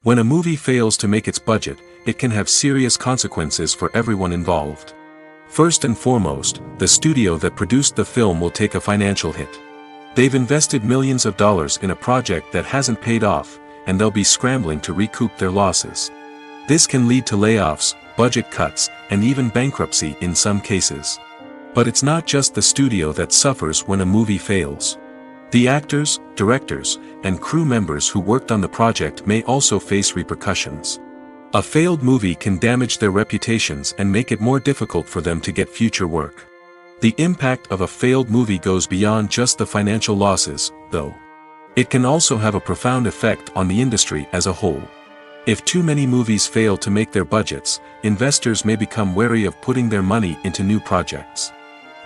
Speaker 1: When a movie fails to make its budget, it can have serious consequences for everyone involved. First and foremost, the studio that produced the film will take a financial hit. They've invested millions of dollars in a project that hasn't paid off, and they'll be scrambling to recoup their losses. This can lead to layoffs, budget cuts, and even bankruptcy in some cases. But it's not just the studio that suffers when a movie fails. The actors, directors, and crew members who worked on the project may also face repercussions. A failed movie can damage their reputations and make it more difficult for them to get future work. The impact of a failed movie goes beyond just the financial losses, though. It can also have a profound effect on the industry as a whole. If too many movies fail to make their budgets, investors may become wary of putting their money into new projects.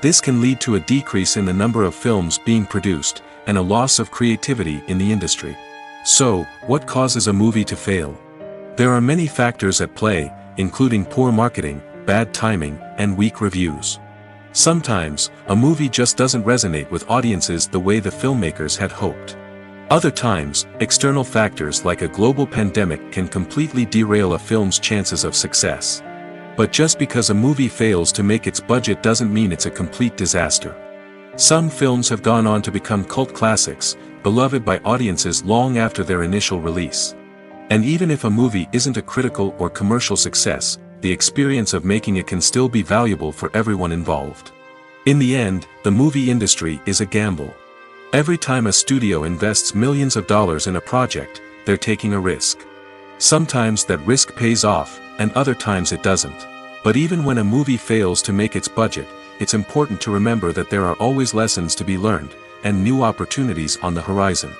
Speaker 1: This can lead to a decrease in the number of films being produced, and a loss of creativity in the industry. So, what causes a movie to fail? There are many factors at play, including poor marketing, bad timing, and weak reviews. Sometimes, a movie just doesn't resonate with audiences the way the filmmakers had hoped. Other times, external factors like a global pandemic can completely derail a film's chances of success. But just because a movie fails to make its budget doesn't mean it's a complete disaster. Some films have gone on to become cult classics, beloved by audiences long after their initial release. And even if a movie isn't a critical or commercial success, the experience of making it can still be valuable for everyone involved. In the end, the movie industry is a gamble. Every time a studio invests millions of dollars in a project, they're taking a risk. Sometimes that risk pays off, and other times it doesn't. But even when a movie fails to make its budget, it's important to remember that there are always lessons to be learned, and new opportunities on the horizon.